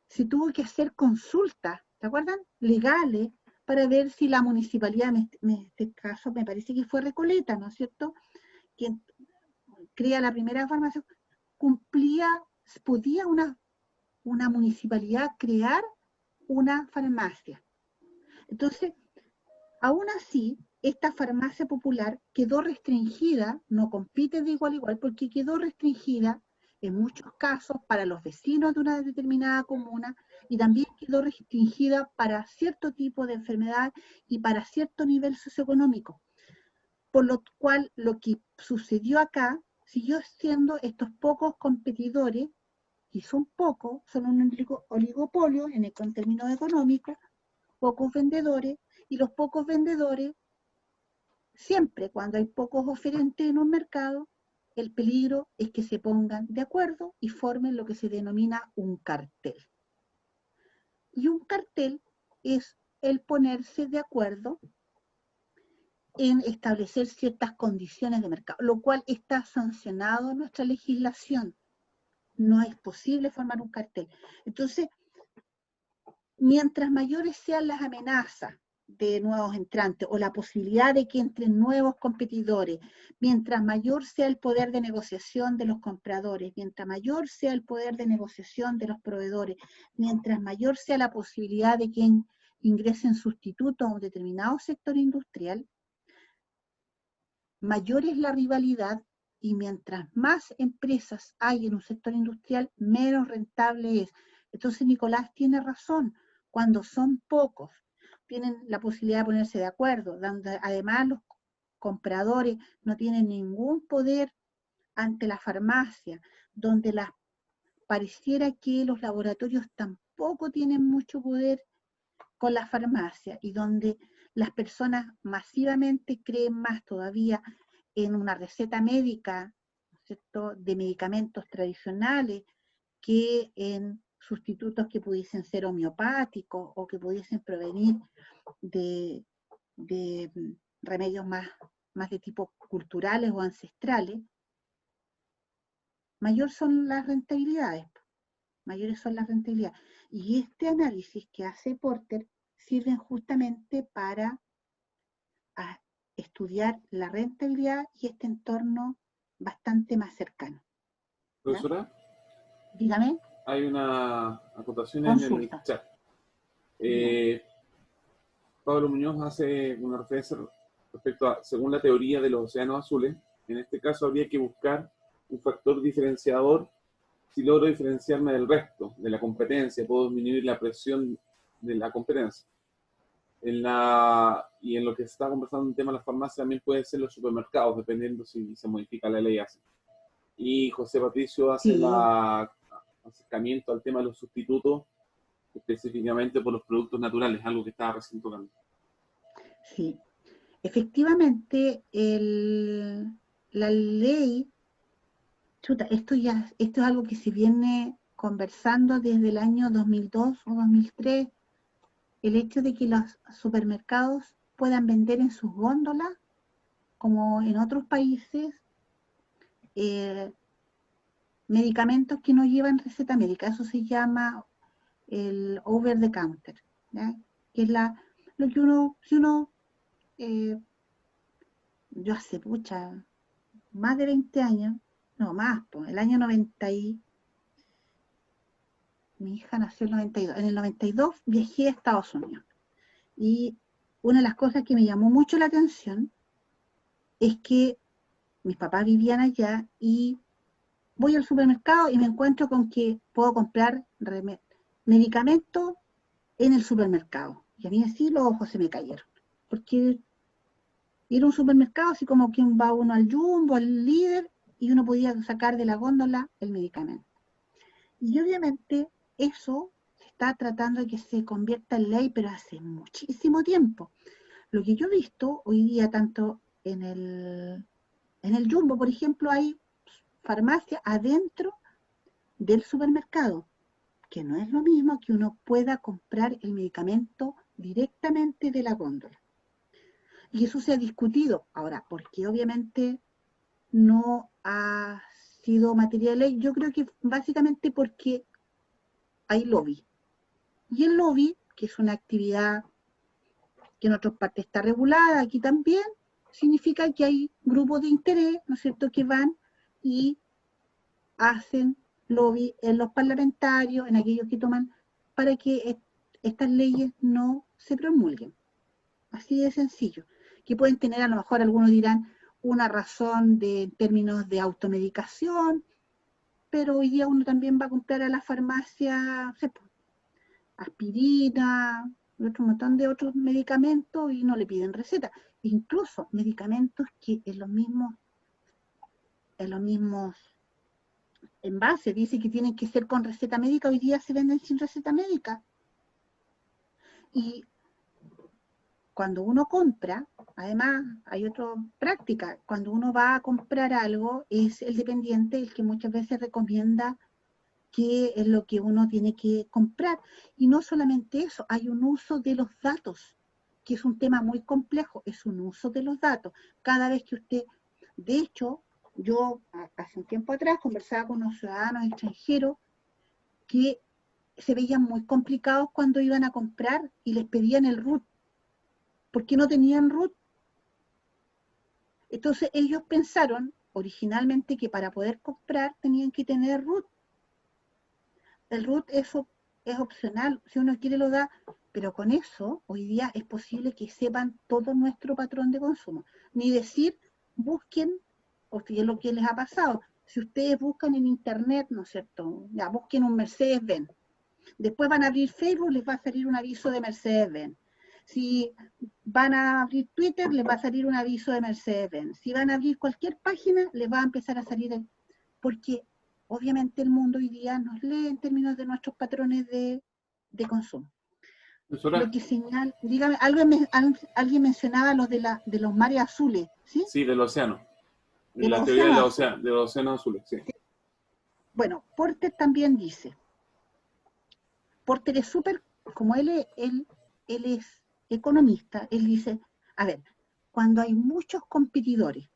se tuvo que hacer consultas, ¿te acuerdan? Legales, para ver si la municipalidad, en este caso me parece que fue Recoleta, ¿no es cierto?, quien crea la primera farmacia, podía una municipalidad crear una farmacia. Entonces, aún así, esta farmacia popular quedó restringida, no compite de igual a igual, porque quedó restringida en muchos casos para los vecinos de una determinada comuna y también quedó restringida para cierto tipo de enfermedad y para cierto nivel socioeconómico. Por lo cual, lo que sucedió acá siguió siendo estos pocos competidores, y son pocos, son un oligopolio en términos económicos, pocos vendedores, y los pocos vendedores, siempre cuando hay pocos oferentes en un mercado, el peligro es que se pongan de acuerdo y formen lo que se denomina un cartel. Y un cartel es el ponerse de acuerdo en establecer ciertas condiciones de mercado, lo cual está sancionado en nuestra legislación. No es posible formar un cartel. Entonces, mientras mayores sean las amenazas de nuevos entrantes o la posibilidad de que entren nuevos competidores, mientras mayor sea el poder de negociación de los compradores, mientras mayor sea el poder de negociación de los proveedores, mientras mayor sea la posibilidad de que ingresen sustitutos a un determinado sector industrial, mayor es la rivalidad, y mientras más empresas hay en un sector industrial, menos rentable es. Entonces Nicolás tiene razón, cuando son pocos, tienen la posibilidad de ponerse de acuerdo, donde además los compradores no tienen ningún poder ante la farmacia, donde pareciera que los laboratorios tampoco tienen mucho poder con la farmacia, y donde las personas masivamente creen más todavía en una receta médica, ¿no es cierto?, de medicamentos tradicionales, que en sustitutos que pudiesen ser homeopáticos o que pudiesen provenir de remedios más de tipo culturales o ancestrales, mayores son las rentabilidades. Y este análisis que hace Porter sirven justamente para estudiar la rentabilidad y este entorno bastante más cercano. Profesora, dígame. Hay una acotación Consulta. en el chat. Pablo Muñoz hace una referencia respecto a, según la teoría de los océanos azules, en este caso habría que buscar un factor diferenciador. Si logro diferenciarme del resto, de la competencia, puedo disminuir la presión de la competencia. Y en lo que se está conversando en el tema de las farmacias, también puede ser los supermercados, dependiendo si se modifica la ley así. Y José Patricio hace el acercamiento al tema de los sustitutos, específicamente por los productos naturales, algo que estaba recién tocando. Sí, efectivamente, la ley, esto es algo que se viene conversando desde el año 2002 o 2003, el hecho de que los supermercados puedan vender en sus góndolas, como en otros países, medicamentos que no llevan receta médica. Eso se llama el over the counter, ¿ya? Que es lo que yo hace más de 20 años, no más, pues, el año 90 mi hija nació en el 92, en el 92 viajé a Estados Unidos, y una de las cosas que me llamó mucho la atención es que mis papás vivían allá, y voy al supermercado y me encuentro con que puedo comprar medicamentos en el supermercado, y a mí así los ojos se me cayeron, porque era un supermercado así como que va uno al Jumbo, al Líder, y uno podía sacar de la góndola el medicamento. Y obviamente eso se está tratando de que se convierta en ley, pero hace muchísimo tiempo. Lo que yo he visto hoy día, tanto en el Jumbo, por ejemplo, hay farmacia adentro del supermercado, que no es lo mismo que uno pueda comprar el medicamento directamente de la góndola. Y eso se ha discutido ahora, porque obviamente no ha sido materia de ley. Yo creo que básicamente porque hay lobby. Y el lobby, que es una actividad que en otras partes está regulada, aquí también, significa que hay grupos de interés, ¿no es cierto?, que van y hacen lobby en los parlamentarios, en aquellos que toman, para que estas leyes no se promulguen. Así de sencillo. Que pueden tener, a lo mejor algunos dirán, una razón en términos de automedicación, pero hoy día uno también va a comprar a la farmacia, no sé, aspirina, otro montón de otros medicamentos y no le piden receta. Incluso medicamentos que en los mismos envases dice que tienen que ser con receta médica, hoy día se venden sin receta médica. Y cuando uno compra, además hay otra práctica, cuando uno va a comprar algo, es el dependiente el que muchas veces recomienda qué es lo que uno tiene que comprar. Y no solamente eso, hay un uso de los datos, que es un tema muy complejo, es un uso de los datos. Cada vez que usted, de hecho, yo hace un tiempo atrás conversaba con unos ciudadanos extranjeros que se veían muy complicados cuando iban a comprar y les pedían el RUT, porque no tenían RUT. Entonces ellos pensaron originalmente que para poder comprar tenían que tener RUT. El RUT es opcional, si uno quiere lo da, pero con eso hoy día es posible que sepan todo nuestro patrón de consumo. Ni decir, busquen, o si es lo que les ha pasado, si ustedes buscan en internet, ¿no es cierto? Ya, busquen un Mercedes-Benz. Después van a abrir Facebook, les va a salir un aviso de Mercedes-Benz. Si van a abrir Twitter, les va a salir un aviso de Mercedes-Benz. Si van a abrir cualquier página, les va a empezar a salir, porque obviamente el mundo hoy día nos lee en términos de nuestros patrones de consumo. Lo que señala, dígame, alguien mencionaba los de los mares azules, ¿sí? Sí, del océano. De La los teoría de océanos los océanos azules, sí. Bueno, Porter también dice, Porter es súper, como él es economista, él dice, a ver, cuando hay muchos competidores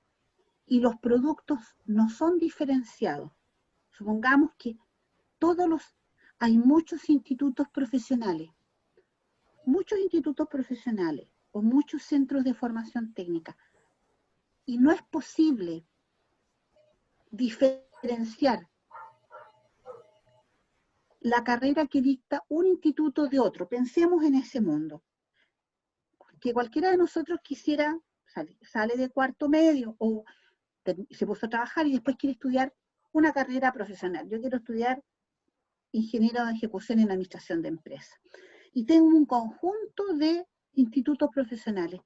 y los productos no son diferenciados, supongamos que hay muchos institutos profesionales o muchos centros de formación técnica, y no es posible diferenciar la carrera que dicta un instituto de otro. Pensemos en ese mundo. Que cualquiera de nosotros quisiera, sale de cuarto medio o se puso a trabajar y después quiere estudiar una carrera profesional. Yo quiero estudiar ingeniero de ejecución en administración de empresas. Y tengo un conjunto de institutos profesionales,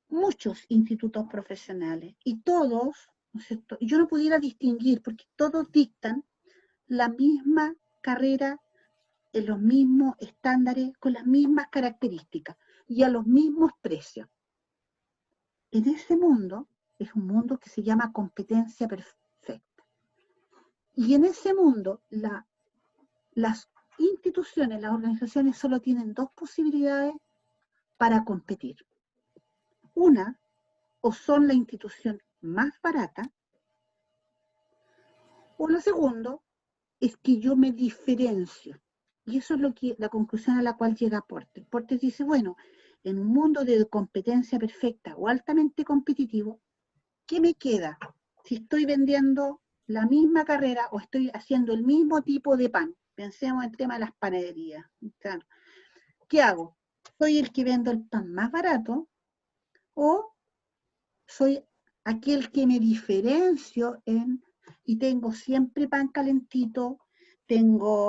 muchos institutos profesionales, y todos, ¿no es cierto? Y yo no pudiera distinguir, porque todos dictan la misma carrera, en los mismos estándares, con las mismas características y a los mismos precios. En ese mundo, es un mundo que se llama competencia perfecta. Y en ese mundo, las instituciones, las organizaciones solo tienen dos posibilidades para competir. Una, o son la institución más barata, o lo segundo, es que yo me diferencio. Y eso es la conclusión a la cual llega Porter. Porter dice, bueno, en un mundo de competencia perfecta o altamente competitivo, ¿qué me queda? Si estoy vendiendo la misma carrera o estoy haciendo el mismo tipo de pan. Pensemos en el tema de las panaderías. Claro. ¿Qué hago? ¿Soy el que vendo el pan más barato o soy aquel que me diferencio y tengo siempre pan calentito,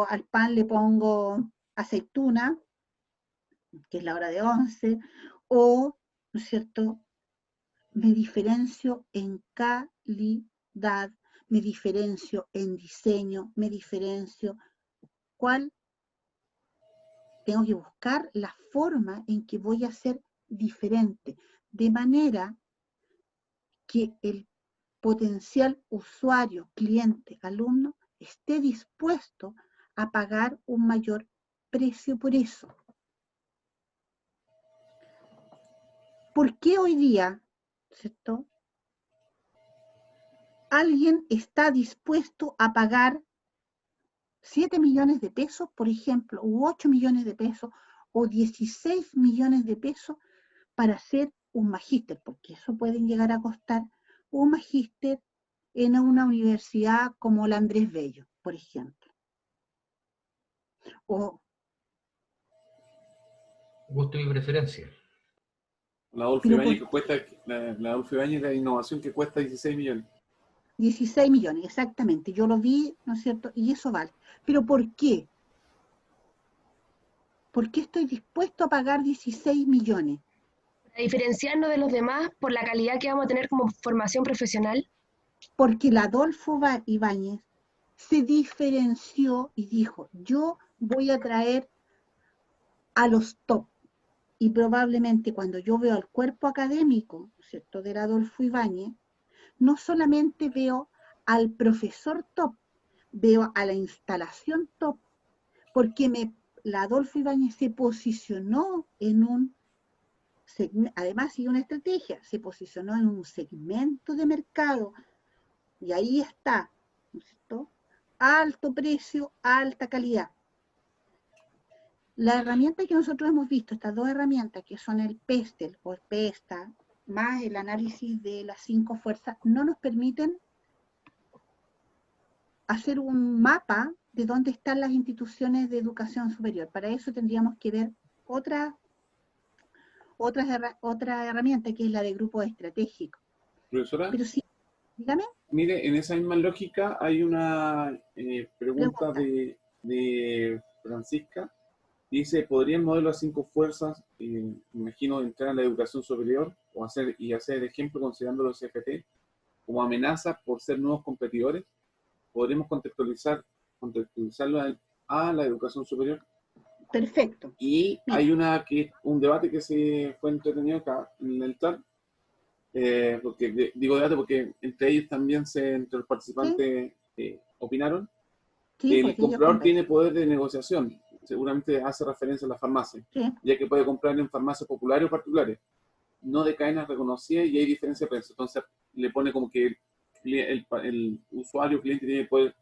al pan le pongo aceituna, que es la hora de 11, o, ¿no es cierto?, me diferencio en calidad, me diferencio en diseño, me diferencio, ¿cuál? Tengo que buscar la forma en que voy a ser diferente, de manera que el potencial usuario, cliente, alumno, esté dispuesto a pagar un mayor precio por eso. ¿Por qué hoy día, ¿cierto?, alguien está dispuesto a pagar 7 millones de pesos, por ejemplo, u 8 millones de pesos, o 16 millones de pesos para hacer un magíster, porque eso pueden llegar a costar un magíster en una universidad como la Andrés Bello, por ejemplo. O Gusto y preferencia. La Adolfo Ibáñez que cuesta, la Adolfo Ibáñez de innovación que cuesta 16 millones. 16 millones, exactamente. Yo lo vi, ¿no es cierto? Y eso vale. ¿Pero por qué? ¿Por qué estoy dispuesto a pagar 16 millones? Para diferenciarnos de los demás por la calidad que vamos a tener como formación profesional. Porque el Adolfo Ibáñez se diferenció y dijo, yo voy a traer a los top. Y probablemente cuando yo veo al cuerpo académico, ¿cierto?, del Adolfo Ibáñez, no solamente veo al profesor top, veo a la instalación top, porque la Adolfo Ibáñez se posicionó en un segmento, además y una estrategia, se posicionó en un segmento de mercado, y ahí está, ¿no es cierto?, alto precio, alta calidad. La herramienta que nosotros hemos visto, estas dos herramientas, que son el PESTEL o el PESTA, más el análisis de las 5 fuerzas, no nos permiten hacer un mapa de dónde están las instituciones de educación superior. Para eso tendríamos que ver otra herramienta, que es la de grupos estratégicos. Profesora, pero sí, dígame. Mire, en esa misma lógica hay una pregunta de Francisca. Dice, ¿podría el modelo a 5 fuerzas, me imagino, entrar a la educación superior o hacer ejemplo considerando los CFT como amenaza por ser nuevos competidores? ¿Podremos contextualizarlo a la educación superior? Perfecto. Y hay un debate que se fue entretenido acá en el chat, porque digo debate porque entre ellos también entre los participantes opinaron. Sí, el comprador tiene poder de negociación. Seguramente hace referencia a la farmacia, ya que puede comprar en farmacias populares o particulares, no de cadenas reconocidas, y hay diferencia de precio. Entonces le pone como que el usuario, cliente, tiene poder,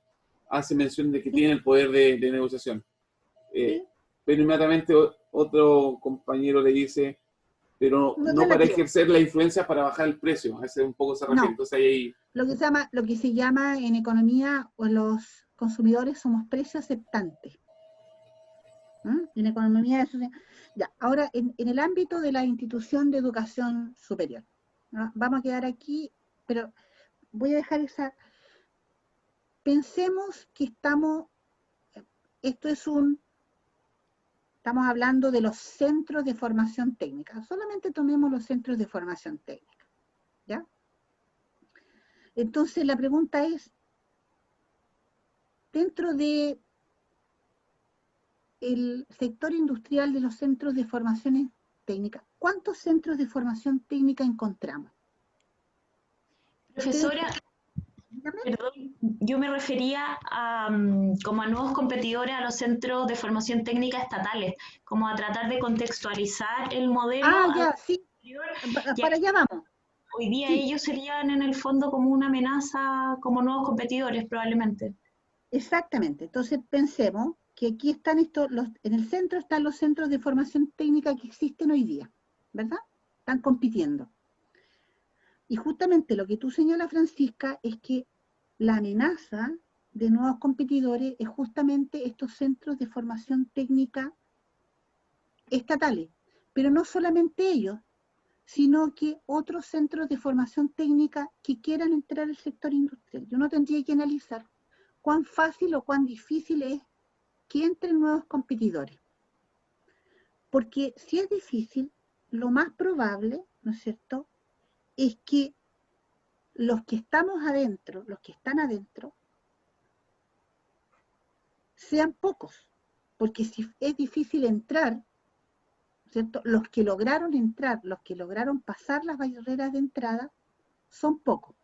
hace mención de que tiene el poder de negociación. Pero inmediatamente otro compañero le dice, pero no para ejercer la influencia para bajar el precio. Ese es un poco se refiere. Entonces ahí lo que se llama en economía, o los consumidores somos precio aceptantes. En economía eso ya. Ahora, en el ámbito de la institución de educación superior, ¿no? Vamos a quedar aquí, pero voy a dejar esa. Pensemos que estamos hablando de los centros de formación técnica. Solamente tomemos los centros de formación técnica, ¿ya? Entonces la pregunta es, dentro de el sector industrial de los centros de formación técnica, ¿cuántos centros de formación técnica encontramos? Profesora, perdón, yo me refería como a nuevos competidores a los centros de formación técnica estatales, como a tratar de contextualizar el modelo. Ya, sí, para allá vamos. Hoy día ellos serían en el fondo como una amenaza, como nuevos competidores probablemente. Exactamente, entonces pensemos que aquí están en el centro están los centros de formación técnica que existen hoy día, ¿verdad? Están compitiendo. Y justamente lo que tú señalas, Francisca, es que la amenaza de nuevos competidores es justamente estos centros de formación técnica estatales, pero no solamente ellos, sino que otros centros de formación técnica que quieran entrar al sector industrial. Yo no tendría que analizar cuán fácil o cuán difícil es que entren nuevos competidores. Porque si es difícil, lo más probable, ¿no es cierto?, es que los que estamos adentro, los que están adentro, sean pocos. Porque si es difícil entrar, ¿cierto?, los que lograron entrar, los que lograron pasar las barreras de entrada, son pocos,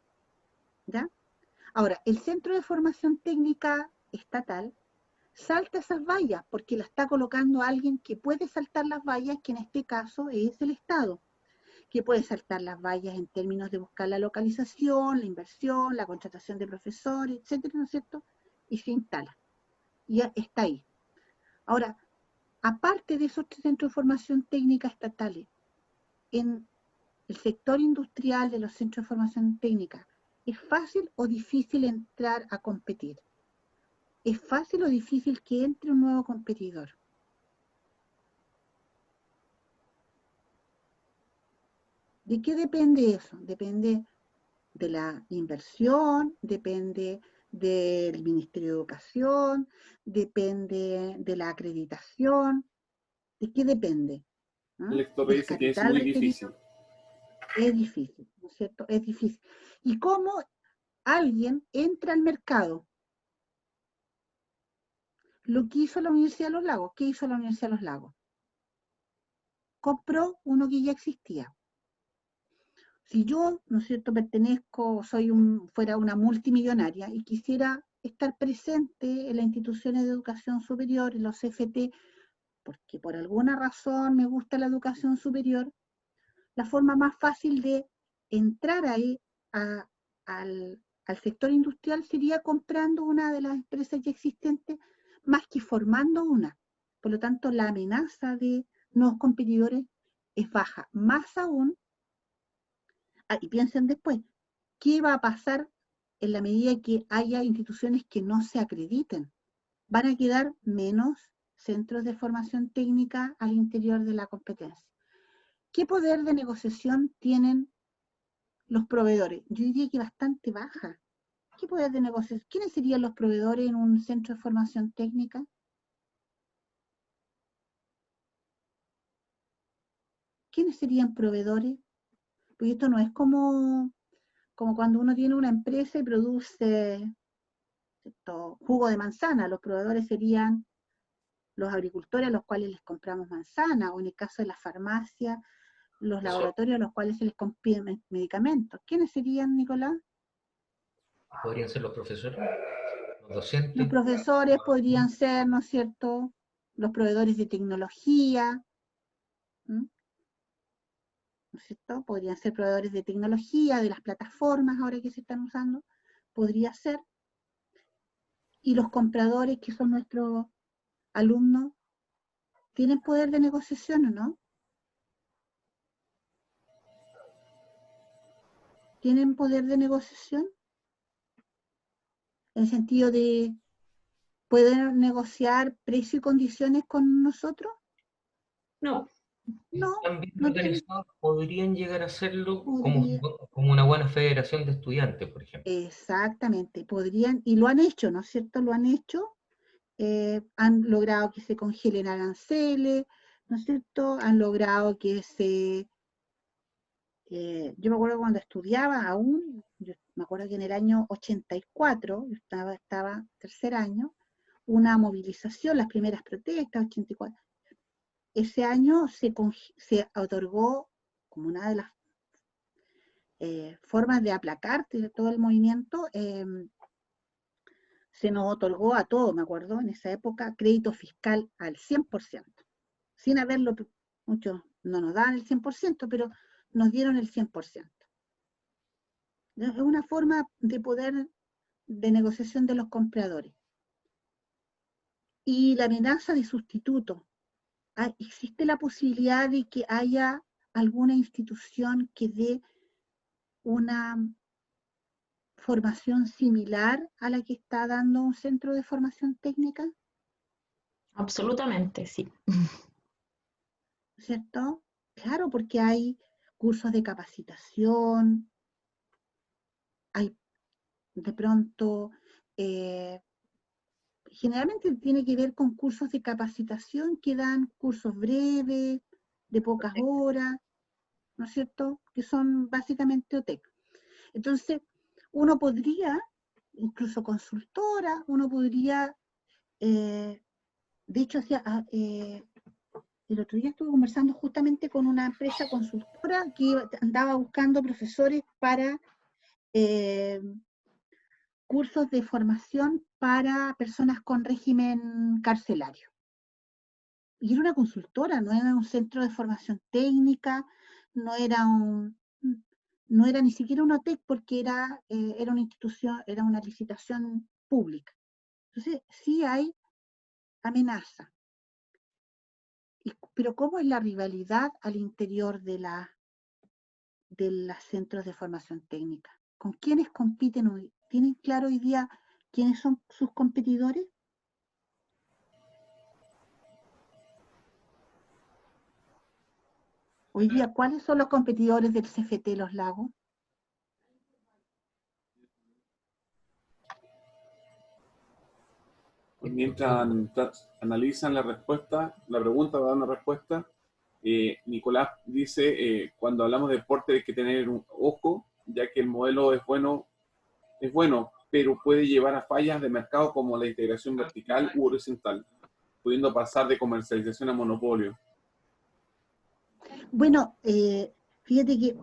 ¿ya? Ahora, el Centro de Formación Técnica Estatal salta esas vallas porque la está colocando alguien que puede saltar las vallas, que en este caso es el Estado. que puede saltar las vallas en términos de buscar la localización, la inversión, la contratación de profesores, etcétera, ¿no es cierto? Y se instala. Y ya está ahí. Ahora, aparte de esos centros de formación técnica estatales, en el sector industrial de los centros de formación técnica, ¿es fácil o difícil entrar a competir? ¿Es fácil o difícil que entre un nuevo competidor? ¿De qué depende eso? Depende de la inversión, depende del Ministerio de Educación, depende de la acreditación. ¿De qué depende? El Héctor Del dice que es capital muy requerido. difícil. Es difícil, ¿no es cierto? Es difícil. ¿Y cómo alguien entra al mercado? Lo que hizo la Universidad de los Lagos. ¿Qué hizo la Universidad de los Lagos? Compró uno que ya existía. Si yo, ¿no es cierto?, pertenezco, fuera una multimillonaria y quisiera estar presente en las instituciones de educación superior, en los CFT, porque por alguna razón me gusta la educación superior, la forma más fácil de entrar ahí al sector industrial sería comprando una de las empresas ya existentes, más que formando una. Por lo tanto, la amenaza de nuevos competidores es baja. Más aún, y piensen después, ¿qué va a pasar en la medida que haya instituciones que no se acrediten? Van a quedar menos centros de formación técnica al interior de la competencia. ¿Qué poder de negociación tienen los proveedores? Yo diría que bastante baja. ¿Qué poder de negociación? ¿Quiénes serían los proveedores en un centro de formación técnica? ¿Quiénes serían proveedores? Porque esto no es como cuando uno tiene una empresa y produce jugo de manzana. Los proveedores serían los agricultores a los cuales les compramos manzana, o en el caso de la farmacia, los laboratorios a los cuales se les compra medicamentos. ¿Quiénes serían, Nicolás? Podrían ser los profesores, los docentes. Los profesores podrían ser, ¿no es cierto?, los proveedores de tecnología, ¿no es cierto? Podrían ser proveedores de tecnología, de las plataformas ahora que se están usando, podría ser. Y los compradores, que son nuestros alumnos, ¿tienen poder de negociación o no? ¿Tienen poder de negociación? En el sentido de, ¿pueden negociar precio y condiciones con nosotros? No. No, Están bien no tienen. organizados, podrían llegar a hacerlo Podría. como una buena federación de estudiantes, por ejemplo. Exactamente, podrían, y lo han hecho, ¿no es cierto? Lo han hecho, han logrado que se congelen aranceles, ¿no es cierto? Han logrado que yo me acuerdo cuando estudiaba aún, yo me acuerdo que en el año 84, yo estaba tercer año, una movilización, las primeras protestas, 84. Ese año se otorgó como una de las formas de aplacar todo el movimiento, se nos otorgó a todos, me acuerdo, en esa época, crédito fiscal al 100%. Sin haberlo, muchos no nos dan el 100%, pero nos dieron el 100%. Es una forma de poder de negociación de los compradores. Y la amenaza de sustituto. ¿Existe la posibilidad de que haya alguna institución que dé una formación similar a la que está dando un centro de formación técnica? Absolutamente, sí. ¿Cierto? Claro, porque hay cursos de capacitación, hay de pronto, generalmente tiene que ver con cursos de capacitación que dan cursos breves, de pocas horas, ¿no es cierto? Que son básicamente OTEC. Entonces, uno podría, incluso consultora, uno podría, de hecho, el otro día estuve conversando justamente con una empresa consultora que andaba buscando profesores para cursos de formación para personas con régimen carcelario. Y era una consultora, no era un centro de formación técnica, no era no era ni siquiera una OTEC porque era una institución, era una licitación pública. Entonces, sí hay amenaza. Pero ¿cómo es la rivalidad al interior de los centros de formación técnica? ¿Con quiénes compiten hoy? ¿Tienen claro hoy día quiénes son sus competidores? Hoy día, ¿cuáles son los competidores del CFT Los Lagos? Mientras analizan la respuesta, la pregunta, va a dar una respuesta. Nicolás dice, cuando hablamos de deporte hay que tener un ojo, ya que el modelo es bueno, pero puede llevar a fallas de mercado como la integración vertical u horizontal, pudiendo pasar de comercialización a monopolio. Bueno, fíjate que,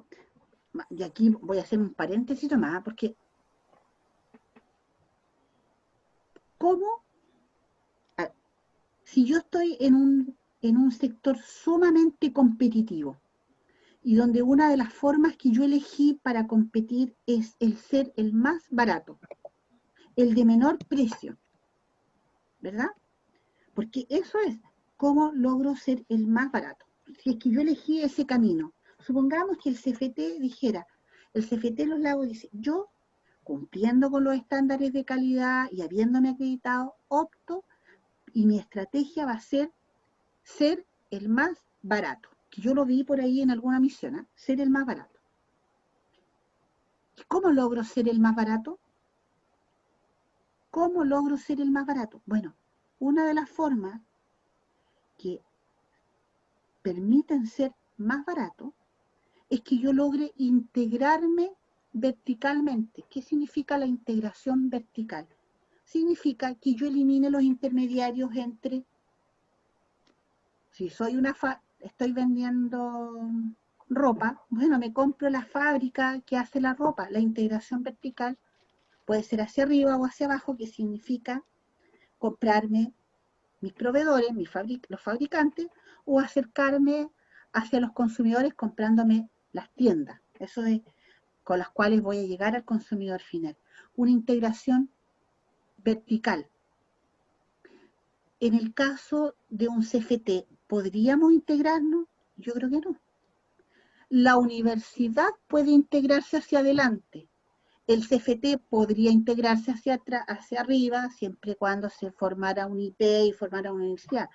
y aquí voy a hacer un paréntesis nomás, porque ¿cómo? Si yo estoy en un sector sumamente competitivo, y donde una de las formas que yo elegí para competir es el ser el más barato, el de menor precio, ¿verdad? Porque eso es cómo logro ser el más barato. Si es que yo elegí ese camino, supongamos que el CFT dijera, el CFT Los Lagos dice, yo, cumpliendo con los estándares de calidad y habiéndome acreditado, opto y mi estrategia va a ser el más barato. Que yo lo vi por ahí en alguna misión, ¿eh? Ser el más barato. ¿Y cómo logro ser el más barato? ¿Cómo logro ser el más barato? Bueno, una de las formas que permiten ser más barato es que yo logre integrarme verticalmente. ¿Qué significa la integración vertical? Significa que yo elimine los intermediarios entre, si soy estoy vendiendo ropa, bueno, me compro la fábrica que hace la ropa. La integración vertical puede ser hacia arriba o hacia abajo, que significa comprarme mis proveedores, los fabricantes, o acercarme hacia los consumidores comprándome las tiendas. Eso es con las cuales voy a llegar al consumidor final. Una integración vertical. En el caso de un CFT, ¿podríamos integrarnos? Yo creo que no. La universidad puede integrarse hacia adelante. El CFT podría integrarse hacia arriba, siempre y cuando se formara un IP y formara una universidad,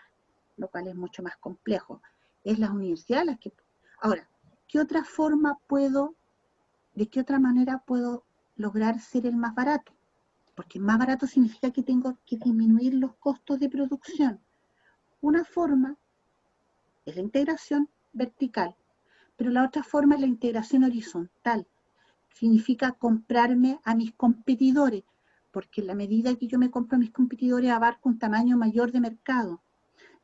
lo cual es mucho más complejo. Es las universidades las que... Ahora, ¿de qué otra manera puedo lograr ser el más barato? Porque más barato significa que tengo que disminuir los costos de producción. Una forma es la integración vertical, pero la otra forma es la integración horizontal. Significa comprarme a mis competidores, porque en la medida que yo me compro a mis competidores abarco un tamaño mayor de mercado.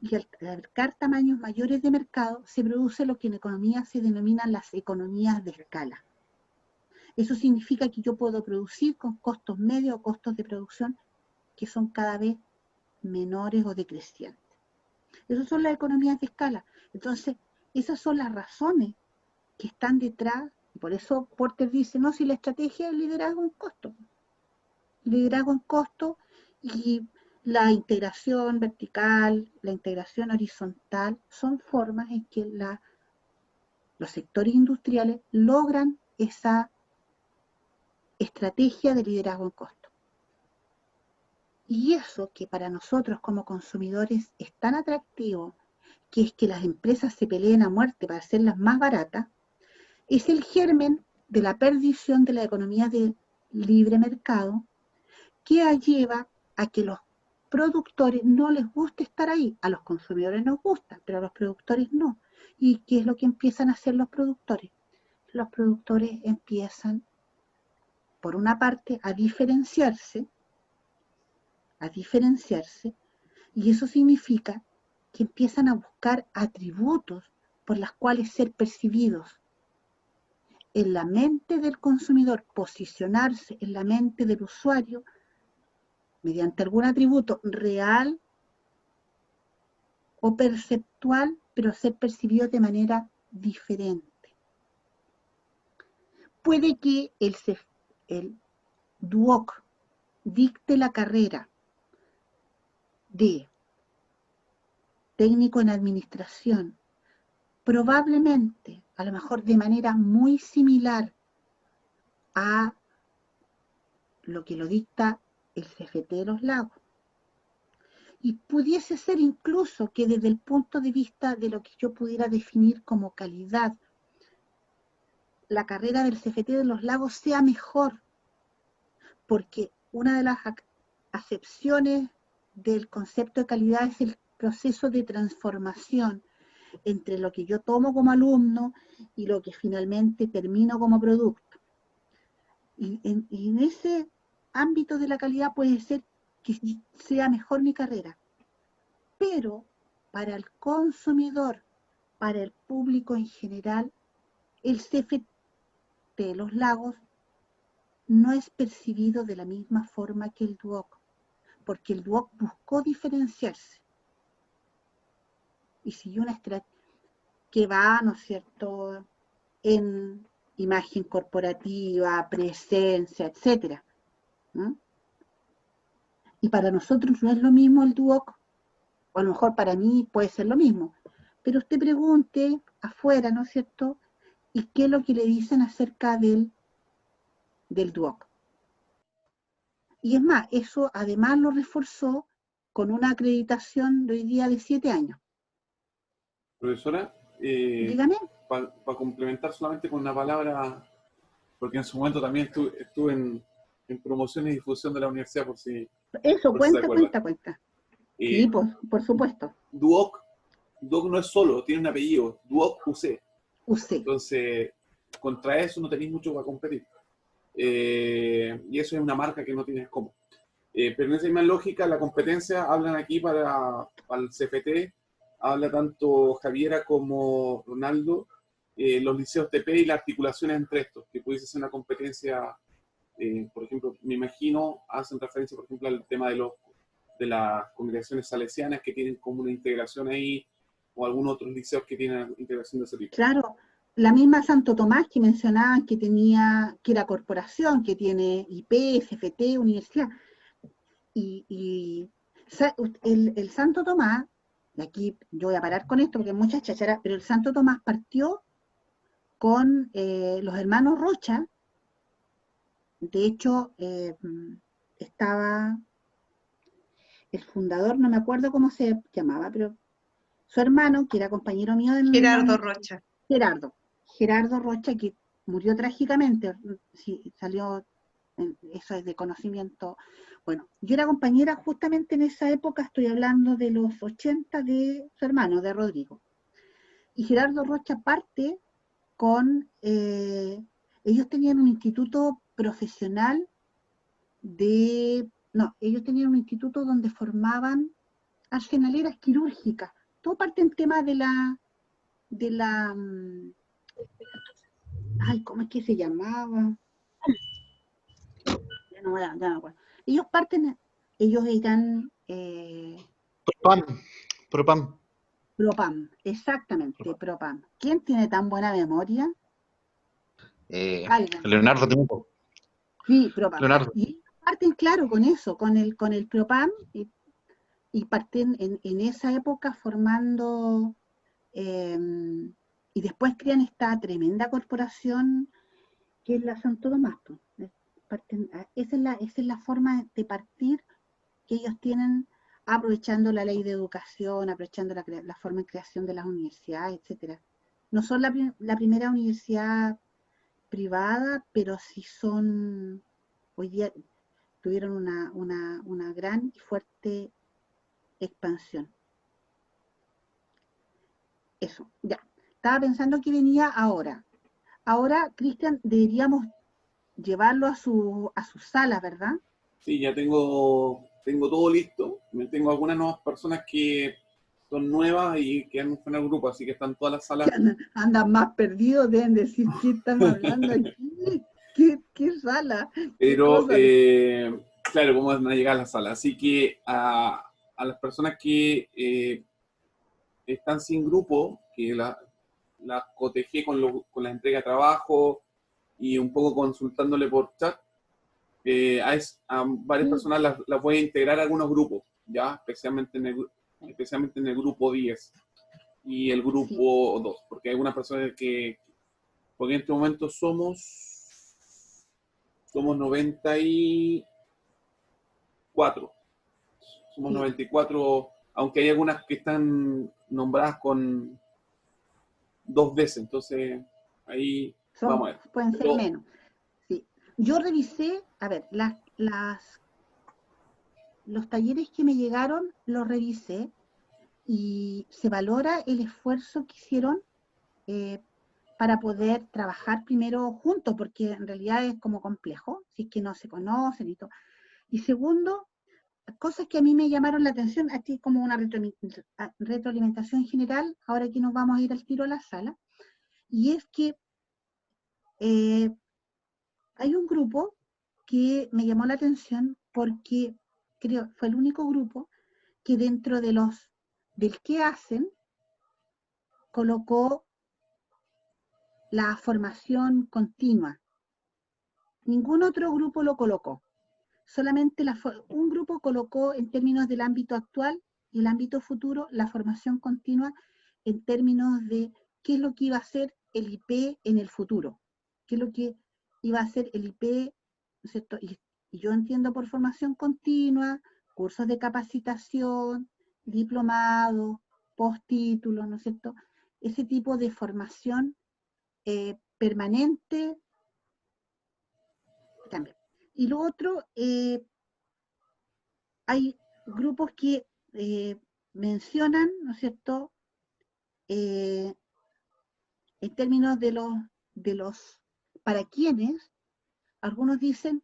Y al abarcar tamaños mayores de mercado se produce lo que en economía se denominan las economías de escala. Eso significa que yo puedo producir con costos medios o costos de producción que son cada vez menores o decrecientes. Esas son las economías de escala. Entonces, esas son las razones que están detrás. Por eso Porter dice, no, si la estrategia es liderazgo en costo. Liderazgo en costo y la integración vertical, la integración horizontal, son formas en que los sectores industriales logran esa estrategia de liderazgo en costo. Y eso que para nosotros como consumidores es tan atractivo, que es que las empresas se peleen a muerte para hacerlas más baratas, es el germen de la perdición de la economía de libre mercado, que lleva a que los productores no les guste estar ahí. A los consumidores nos gusta, pero a los productores no. ¿Y qué es lo que empiezan a hacer los productores? Los productores empiezan, por una parte, a diferenciarse, y eso significa que empiezan a buscar atributos por los cuales ser percibidos en la mente del consumidor, posicionarse en la mente del usuario mediante algún atributo real o perceptual, pero ser percibido de manera diferente. puede que el DUOC dicte la carrera de técnico en administración, probablemente, a lo mejor de manera muy similar a lo que lo dicta el CFT de los Lagos. Y pudiese ser incluso que desde el punto de vista de lo que yo pudiera definir como calidad, la carrera del CFT de los Lagos sea mejor, porque una de las acepciones del concepto de calidad es el proceso de transformación entre lo que yo tomo como alumno y lo que finalmente termino como producto. Y en ese ámbito de la calidad puede ser que sea mejor mi carrera, pero para el consumidor, para el público en general, el CFT de los Lagos no es percibido de la misma forma que el DUOC, porque el DUOC buscó diferenciarse y siguió una estrategia que va, ¿no es cierto?, en imagen corporativa, presencia, etcétera, ¿no? Y para nosotros no es lo mismo el DUOC, o a lo mejor para mí puede ser lo mismo, pero usted pregunte afuera, ¿no es cierto?, y qué es lo que le dicen acerca del DUOC. Y es más, eso además lo reforzó con una acreditación de hoy día de 7 años. Profesora, Dígame. para complementar solamente con una palabra, porque en su momento también estuve en promoción y difusión de la universidad, por si... Eso, por si se acuerda. cuenta. Sí, por supuesto. DUOC no es solo, tiene un apellido, DUOC UC. UC. Entonces, contra eso no tenéis mucho para competir. Y eso es una marca que no tienes cómo. Pero en esa misma lógica, la competencia, hablan aquí para el CFT, habla tanto Javiera como Ronaldo, los liceos TP y las articulaciones entre estos, que pudiese ser una competencia, por ejemplo, me imagino, hacen referencia, por ejemplo, al tema de las congregaciones salesianas que tienen como una integración ahí, o algunos otros liceos que tienen integración de ese tipo. Claro, la misma Santo Tomás que mencionaban que era corporación, que tiene IP, CFT, universidad. Y el Santo Tomás, y aquí yo voy a parar con esto porque hay muchas chacharas, pero el Santo Tomás partió con los hermanos Rocha. De hecho, estaba el fundador, no me acuerdo cómo se llamaba, pero su hermano, que era compañero mío de Gerardo Rocha. Gerardo Rocha, que murió trágicamente, sí, salió, eso es de conocimiento. Bueno, yo era compañera justamente en esa época, estoy hablando de los 80 de su hermano, de Rodrigo. Y Gerardo Rocha parte con, ellos tenían un instituto profesional ellos tenían un instituto donde formaban arsenaleras quirúrgicas. Todo parte en tema de la ay, ¿cómo es que se llamaba? Ya no me acuerdo. Ellos eran Propam, exactamente, Propam. ¿Quién tiene tan buena memoria? Leonardo Temuco. Sí, Propam. Leonardo. Y parten, claro, con eso, con el Propam, y parten en esa época formando, y después crean esta tremenda corporación que es la Santo Tomás. Esa es la forma de partir que ellos tienen, aprovechando la ley de educación, aprovechando la forma de creación de las universidades, etcétera. No son la primera universidad privada, pero sí son, hoy día tuvieron una gran y fuerte expansión. Eso, ya. Estaba pensando que venía ahora. Ahora, Cristian, deberíamos llevarlo a su sala, ¿verdad? Sí, ya tengo todo listo. Tengo algunas nuevas personas que son nuevas y que han en el grupo, así que están todas las salas. Andan más perdidos, deben decir qué estamos hablando aquí. ¿Qué sala? Pero, claro, cómo van a llegar a la sala. Así que a las personas que están sin grupo, que la cotejé con la entrega de trabajo, y un poco consultándole por chat, a varias personas las voy a integrar a algunos grupos, ya, especialmente en el grupo 10 y el grupo 2, porque hay algunas personas porque en este momento somos 94. Somos 94, aunque hay algunas que están nombradas con 2 veces, entonces ahí vamos a ver. Pueden ser menos. Sí. Yo revisé, a ver, los talleres que me llegaron, los revisé y se valora el esfuerzo que hicieron para poder trabajar primero juntos, porque en realidad es como complejo, si es que no se conocen y todo. Y segundo, cosas que a mí me llamaron la atención, aquí como una retroalimentación general, ahora que nos vamos a ir al tiro a la sala, y es que hay un grupo que me llamó la atención porque creo fue el único grupo que dentro del qué hacen colocó la formación continua. Ningún otro grupo lo colocó. Solamente un grupo colocó en términos del ámbito actual y el ámbito futuro la formación continua en términos de qué es lo que iba a ser el IP en el futuro, qué es lo que iba a ser el IP, ¿no es cierto? Y yo entiendo por formación continua, cursos de capacitación, diplomado, postítulos, ¿no es cierto? Ese tipo de formación permanente también. Y lo otro, hay grupos que mencionan, ¿no es cierto?, en términos de los para quienes, algunos dicen,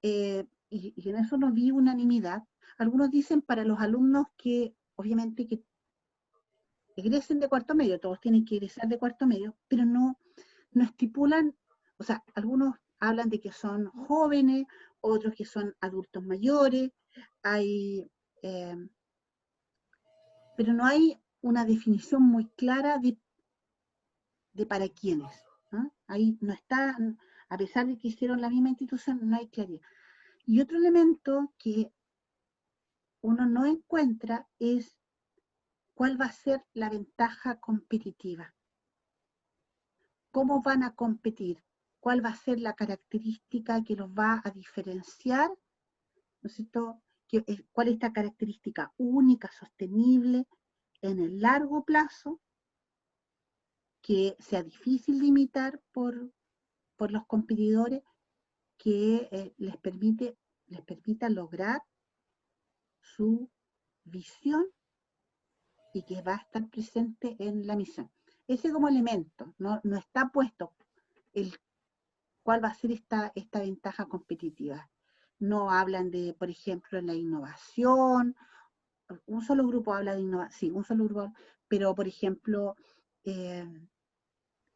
y en eso no vi unanimidad, algunos dicen para los alumnos que, obviamente, que egresen de cuarto medio, todos tienen que egresar de cuarto medio, pero no estipulan, o sea, algunos hablan de que son jóvenes, otros que son adultos mayores, pero no hay una definición muy clara de para quiénes, ¿no? Ahí no está, a pesar de que hicieron la misma institución, no hay claridad. Y otro elemento que uno no encuentra es cuál va a ser la ventaja competitiva. ¿Cómo van a competir? ¿Cuál va a ser la característica que los va a diferenciar? ¿No es cierto? ¿Cuál es esta característica única, sostenible en el largo plazo, que sea difícil de imitar por los competidores, que les permita lograr su visión y que va a estar presente en la misión? Ese como elemento, no está puesto cuál va a ser esta ventaja competitiva. No hablan de, por ejemplo, la innovación. Un solo grupo habla de innovación, sí, un solo grupo, pero por ejemplo,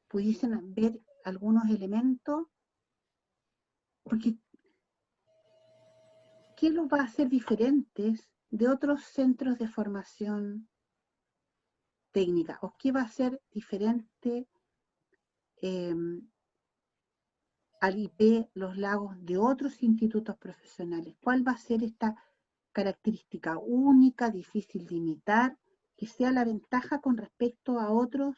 pudiesen ver algunos elementos, porque ¿qué los va a hacer diferentes de otros centros de formación técnica? ¿O qué va a ser diferente al IP Los Lagos de otros institutos profesionales? ¿Cuál va a ser esta característica única, difícil de imitar, que sea la ventaja con respecto a otros,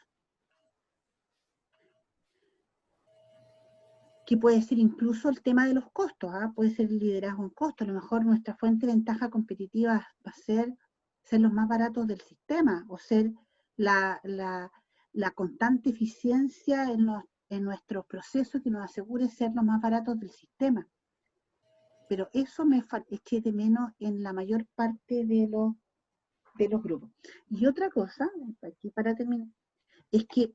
que puede ser incluso el tema de los costos, puede ser el liderazgo en costo? A lo mejor nuestra fuente de ventaja competitiva va a ser los más baratos del sistema, o ser la constante eficiencia en nuestros procesos que nos asegure ser los más baratos del sistema. Pero eso me eché de menos en la mayor parte de los grupos. Y otra cosa, aquí para terminar, es que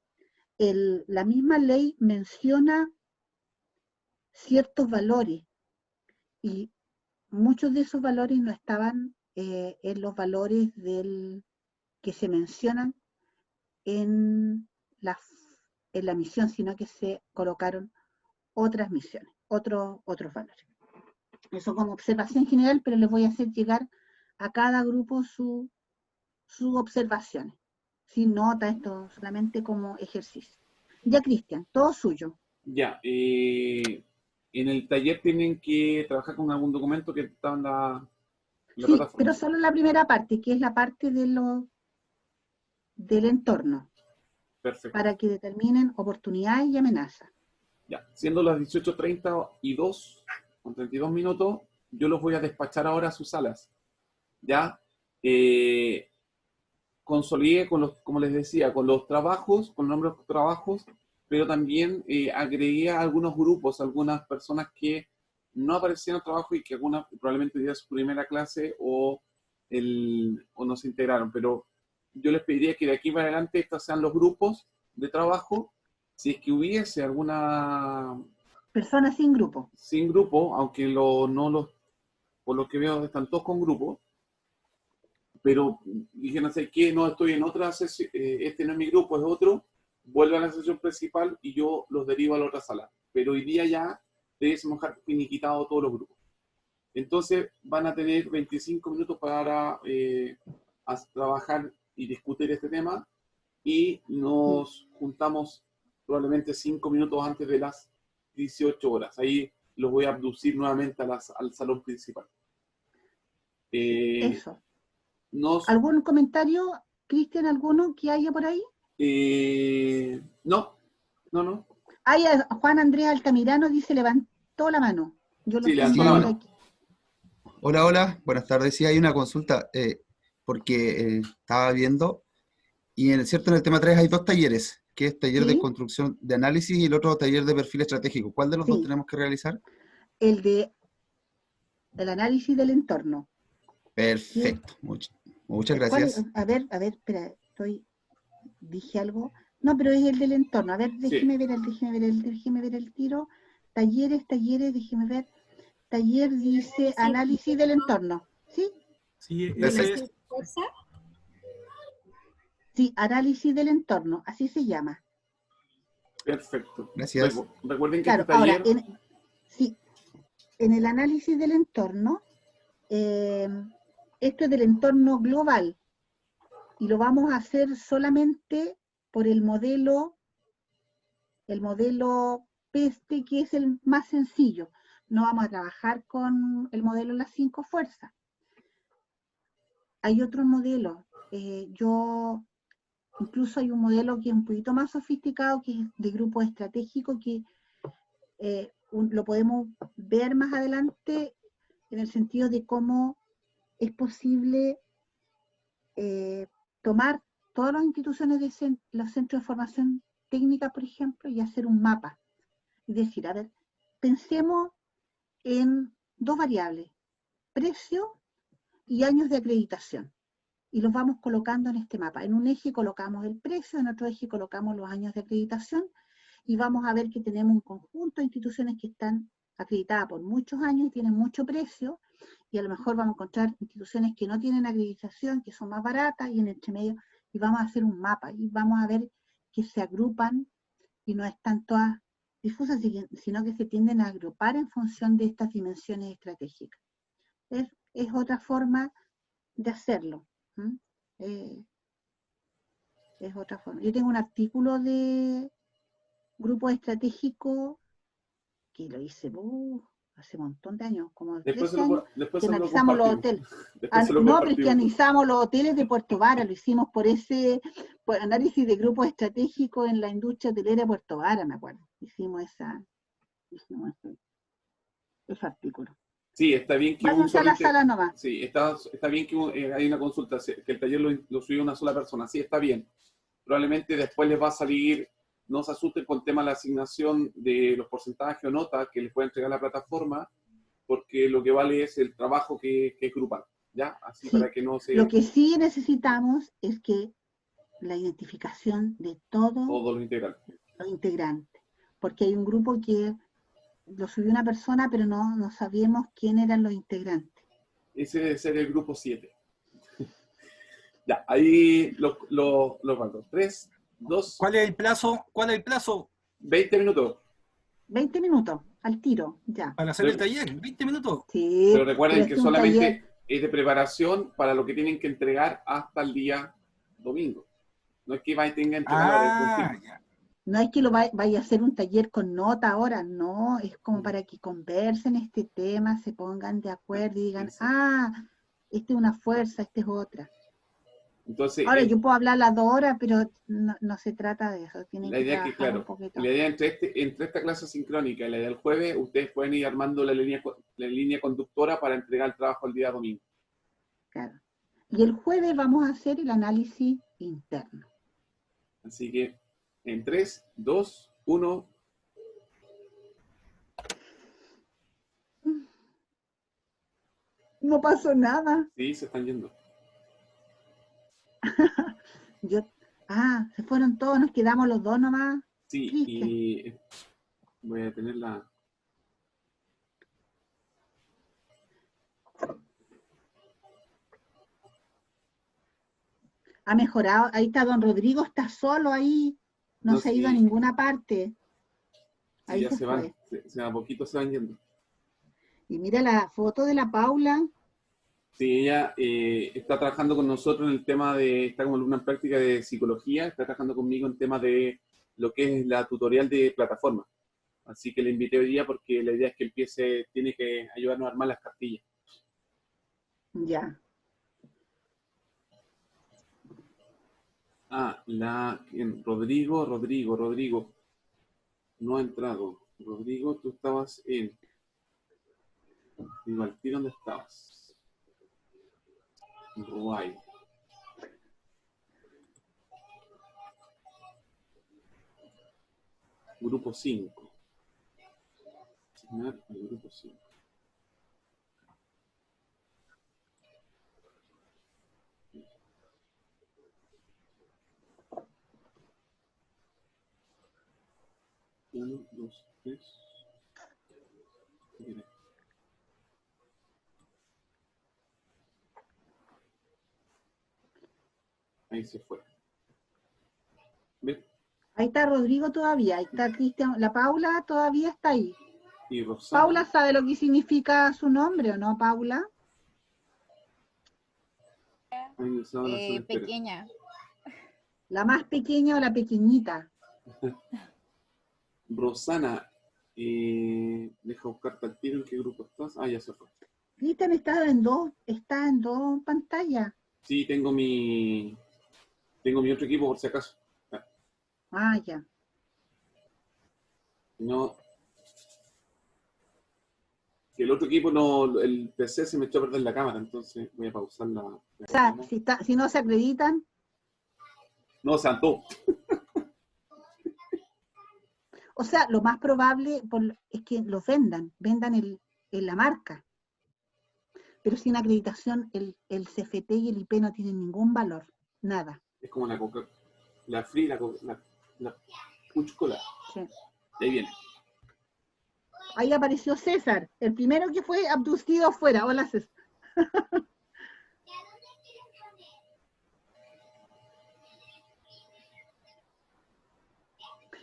la misma ley menciona ciertos valores, y muchos de esos valores no estaban en los valores que se mencionan en la misión, sino que se colocaron otras misiones, otros valores. Eso como observación general, pero les voy a hacer llegar a cada grupo sus observaciones. Sin nota, esto solamente como ejercicio. Ya, Cristian, todo suyo. Ya, en el taller tienen que trabajar con algún documento que está en la Sí, plataforma. pero solo la primera parte, que es la parte de del entorno, Perfecto. para que determinen oportunidades y amenazas. Ya, siendo las 18:32, con 32 minutos, yo los voy a despachar ahora a sus salas. Ya, consolidé con los, como les decía, con los trabajos, con nombres de trabajos, pero también agregué a algunos grupos, algunas personas que no aparecían en el trabajo y que algunas probablemente dieron su primera clase o no se integraron. Pero yo les pediría que de aquí para adelante estos sean los grupos de trabajo. Si es que hubiese alguna Personas sin grupo. sin grupo, aunque por lo que veo están todos con grupo, pero dije, no sé qué, no estoy en otra sesión, este no es mi grupo, es otro, vuelvan a la sesión principal y yo los derivo a la otra sala. Pero hoy día ya debemos dejar finiquitado todos los grupos. Entonces van a tener 25 minutos para trabajar y discutir este tema y nos juntamos probablemente 5 minutos antes de las 18 horas. Ahí los voy a abducir nuevamente al salón principal. Eso. ¿Algún comentario, Cristian, alguno que haya por ahí? No. Juan Andrés Altamirano dice, levantó la mano. Yo lo sí, levantó la mano. aquí. Hola, buenas tardes. Sí, hay una consulta, porque estaba viendo, y en el tema 3 hay 2 talleres, que es taller de construcción de análisis y el otro taller de perfil estratégico. ¿Cuál de los dos tenemos que realizar? El análisis del entorno. Perfecto, muchas gracias. A ver, espera, dije algo. No, pero es el del entorno. A ver, déjeme ver el tiro. Talleres, déjeme ver. Taller dice análisis del entorno. ¿Sí? Sí, perfecto. Sí, análisis del entorno, así se llama. Perfecto. Gracias. Recuerden que claro, este taller... ahora, en el análisis del entorno, esto es del entorno global, y lo vamos a hacer solamente por el modelo PESTE, que es el más sencillo. No vamos a trabajar con el modelo de las 5 fuerzas. Hay otros modelos. Incluso hay un modelo que es un poquito más sofisticado, que es de grupo estratégico, que lo podemos ver más adelante en el sentido de cómo es posible tomar todas las instituciones de los centros de formación técnica, por ejemplo, y hacer un mapa. Es decir, a ver, pensemos en 2 variables, precio y años de acreditación. Y los vamos colocando en este mapa. En un eje colocamos el precio, en otro eje colocamos los años de acreditación, y vamos a ver que tenemos un conjunto de instituciones que están acreditadas por muchos años y tienen mucho precio, y a lo mejor vamos a encontrar instituciones que no tienen acreditación, que son más baratas, y en entre medio, y vamos a hacer un mapa, y vamos a ver que se agrupan, y no están todas difusas, sino que se tienden a agrupar en función de estas dimensiones estratégicas. Es otra forma de hacerlo. Es otra forma. Yo tengo un artículo de grupo estratégico que lo hice hace un montón de años, como 13 años, que analizamos los hoteles. No, pero es que analizamos los hoteles de Puerto Vara, lo hicimos por análisis de grupos estratégicos en la industria hotelera de Puerto Vara, me acuerdo. Hicimos ese artículo. Sí, está bien que vamos a la sala nomás. Sí, está bien que hay una consulta, que el taller lo subió una sola persona. Sí, está bien. Probablemente después les va a salir, no se asusten con el tema de la asignación de los porcentajes o notas que les puede entregar la plataforma, porque lo que vale es el trabajo que es grupal, ¿ya? Así sí, para que no se... Lo que sí necesitamos es que la identificación de todos los integrantes, porque hay un grupo que lo subió una persona, pero no sabíamos quién eran los integrantes. Ese debe ser el grupo 7. Ya, ahí los mando. 3, 2... ¿Cuál es el plazo? 20 minutos. 20 minutos, al tiro, ya. Para hacer el taller, 20 minutos. Sí. Pero recuerden que solamente es de preparación para lo que tienen que entregar hasta el día domingo. No es que tengan que entregar No es que vaya a hacer un taller con nota ahora, no, es como para que conversen este tema, se pongan de acuerdo y digan, esta es una fuerza, esta es otra. Entonces, ahora, yo puedo hablar las 2 horas, pero no se trata de eso, tienen la idea que es que, trabajar claro, un poquito. la idea entre esta clase sincrónica y la del jueves, ustedes pueden ir armando la línea conductora para entregar el trabajo el día domingo. Claro. Y el jueves vamos a hacer el análisis interno. Así que, en 3, 2, 1... No pasó nada. Sí, se están yendo. Se fueron todos, nos quedamos los 2 nomás. Sí, Cristian. y voy a tener la... Ha mejorado, ahí está don Rodrigo, está solo ahí, no se ha ido a ninguna parte. Sí, Ahí ya se van, a poquito se van yendo. Y mira la foto de la Paula. Sí, ella está trabajando con nosotros en el tema está como alumna en práctica de psicología, está trabajando conmigo en temas de lo que es la tutorial de plataforma. Así que le invité hoy día porque la idea es que tiene que ayudarnos a armar las cartillas. Ya. Rodrigo. No ha entrado. Rodrigo, tú estabas en... Digo, al tiro, ¿dónde estabas? Uruguay. Grupo 5. Asignar al grupo 5. Uno, dos, tres. Mira. Ahí se fue. ¿Ves? Ahí está Rodrigo todavía, ahí está Cristian, la Paula todavía está ahí. Y Rosana. ¿Paula sabe lo que significa su nombre o no, Paula? Pequeña. ¿La más pequeña o la pequeñita? Rosana, deja buscarte al tiro en qué grupo estás. Ya se fue. Cristian está en dos pantallas. Sí, tengo mi otro equipo por si acaso. Ya. No. Que el otro equipo el PC se me echó a perder la cámara, entonces voy a pausar la... O sea, si no se acreditan. No, Santo. O sea, lo más probable es que los vendan la marca. Pero sin acreditación el CFT y el IP no tienen ningún valor, nada. Es como la Coca, la Free, la Coca-Cola. Sí. Ahí viene. Ahí apareció César, el primero que fue abducido afuera. Hola, César.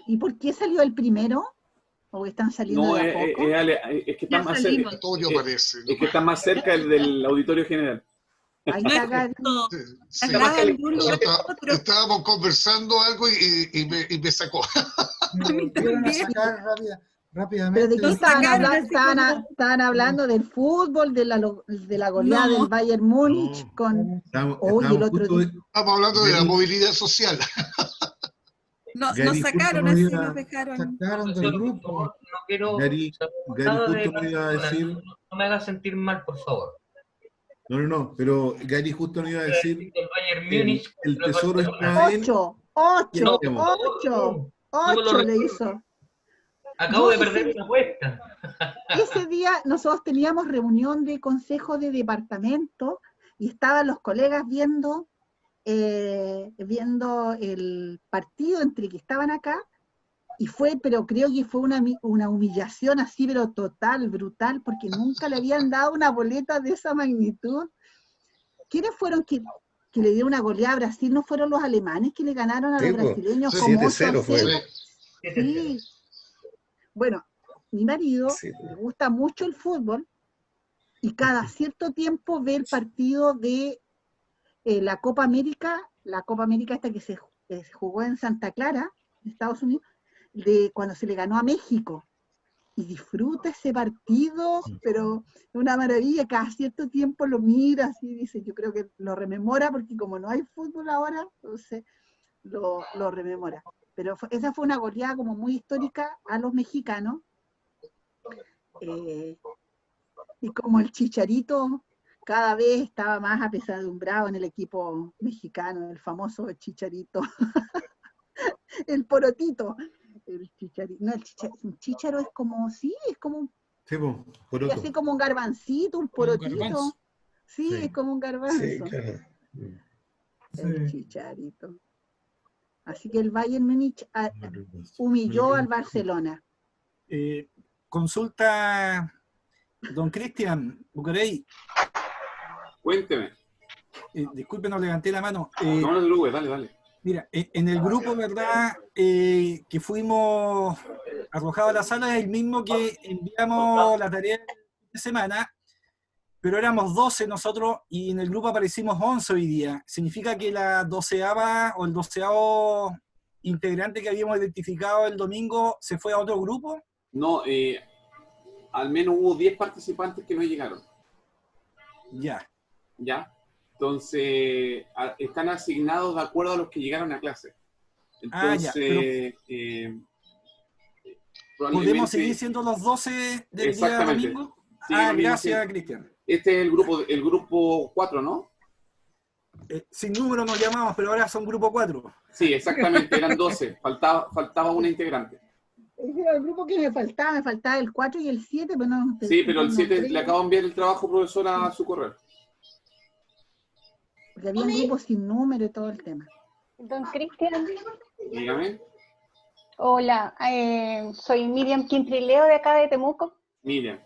¿Y por qué salió el primero? ¿O están saliendo de a poco? Es que están más cerca. Es que está más cerca del auditorio general. Ahí está acá. Sí. Estábamos conversando algo y me sacó. ¿Pero Rápidamente. de qué estaban hablando? ¿Del fútbol, de la goleada del Bayern Múnich? Estamos hablando de la movilidad social. Nos sacaron así, nos dejaron. Sacaron del grupo. No quiero Gary justo me iba a decir... No me hagas sentir mal, por favor. No, pero Gary justo me iba a decir... El Bayern Múnich, el tesoro está en... 8 le hizo. Acabo de perder una apuesta. Ese día nosotros teníamos reunión de consejo de departamento y estaban los colegas viendo el partido entre que estaban acá, pero creo que fue una humillación así, pero total, brutal, porque nunca le habían dado una boleta de esa magnitud. ¿Quiénes fueron que le dieron una goleada a Brasil? ¿No fueron los alemanes que le ganaron a los brasileños como 8-0? Sí. Bueno, mi marido le gusta mucho el fútbol y cada cierto tiempo ve el partido de la Copa América esta que se jugó en Santa Clara, en Estados Unidos, de cuando se le ganó a México. Y disfruta ese partido, pero es una maravilla, cada cierto tiempo lo mira así, dice, yo creo que lo rememora, porque como no hay fútbol ahora, entonces lo rememora. Pero esa fue una goleada como muy histórica a los mexicanos, y como el Chicharito cada vez estaba más apesadumbrado en el equipo mexicano, el famoso Chicharito, el Porotito. El Chicharito, no, un chícharo es como, sí, es como un, Sí, po, poroto. así como un garbancito, un porotito. garbanzo. Sí, Sí. es como un garbanzo. Sí, claro. El Chicharito. Así que el Bayern Múnich humilló al Barcelona. Consulta, don Cristian Bucarey. Cuénteme. Disculpe, no levanté la mano. No, no te preocupes, dale. Mira, en el grupo, ¿verdad? Que fuimos arrojados a la sala, es el mismo que enviamos la tarea de semana, pero éramos 12 nosotros y en el grupo aparecimos 11 hoy día. ¿Significa que la 12ª o el 12º integrante que habíamos identificado el domingo se fue a otro grupo? No, al menos hubo 10 participantes que no llegaron. Ya. ¿Ya? Entonces, están asignados de acuerdo a los que llegaron a clase. Entonces, probablemente... ¿Podemos seguir siendo los 12 del día domingo? Sí, Gracias, Cristian. Este es el grupo 4, ¿no? Sin número nos llamamos, pero ahora son grupo 4. Sí, exactamente, eran 12. Faltaba una integrante. Ese era el grupo que me faltaba el 4 y el 7, pero no... Sí, pero el 7 le acabo de enviar el trabajo, profesora, a su correo. Porque había un grupo sin número y todo el tema. Don Cristian. Dígame. Hola, soy Miriam Quintrileo de acá de Temuco. Miriam.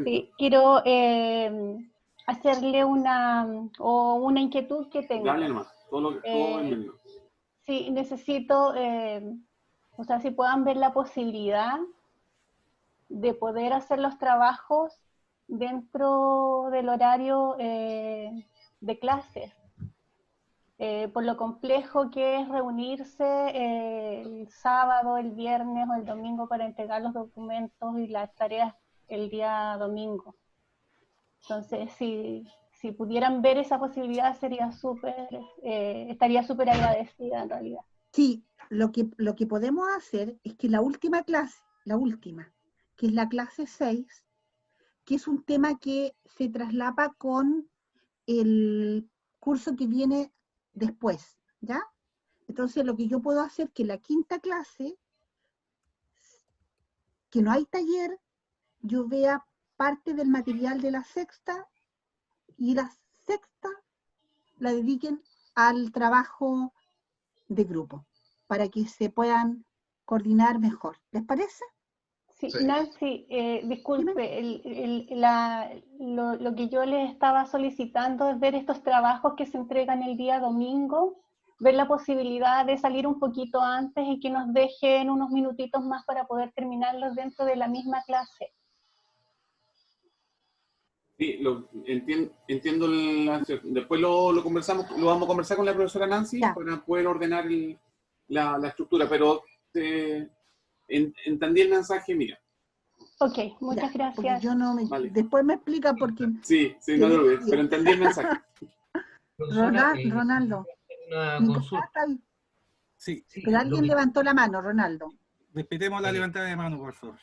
Sí, quiero hacerle una inquietud que tengo. Dale nomás, todo en medio. Sí, necesito, o sea, si puedan ver la posibilidad de poder hacer los trabajos dentro del horario de clases, por lo complejo que es reunirse el sábado, el viernes o el domingo para entregar los documentos y las tareas el día domingo. Entonces, si pudieran ver esa posibilidad, sería estaría súper agradecida en realidad. Sí, lo que podemos hacer es que la última clase, que es la clase 6, que es un tema que se traslapa con el curso que viene después, ¿ya? Entonces lo que yo puedo hacer es que la quinta clase, que no hay taller, yo vea parte del material de la sexta y la sexta la dediquen al trabajo de grupo, para que se puedan coordinar mejor. ¿Les parece? Sí, Nancy, disculpe, lo que yo les estaba solicitando es ver estos trabajos que se entregan el día domingo, ver la posibilidad de salir un poquito antes y que nos dejen unos minutitos más para poder terminarlos dentro de la misma clase. Sí, entiendo después lo conversamos, lo vamos a conversar con la profesora Nancy para poder ordenar la estructura, pero entendí el mensaje, mira. Ok, muchas gracias. Yo no después me explica porque... Sí, no te olvides, pero entendí el mensaje. Ronaldo. Una consulta. Sí. Pero alguien levantó la mano, Ronaldo. Respetemos la levantada de mano, por favor.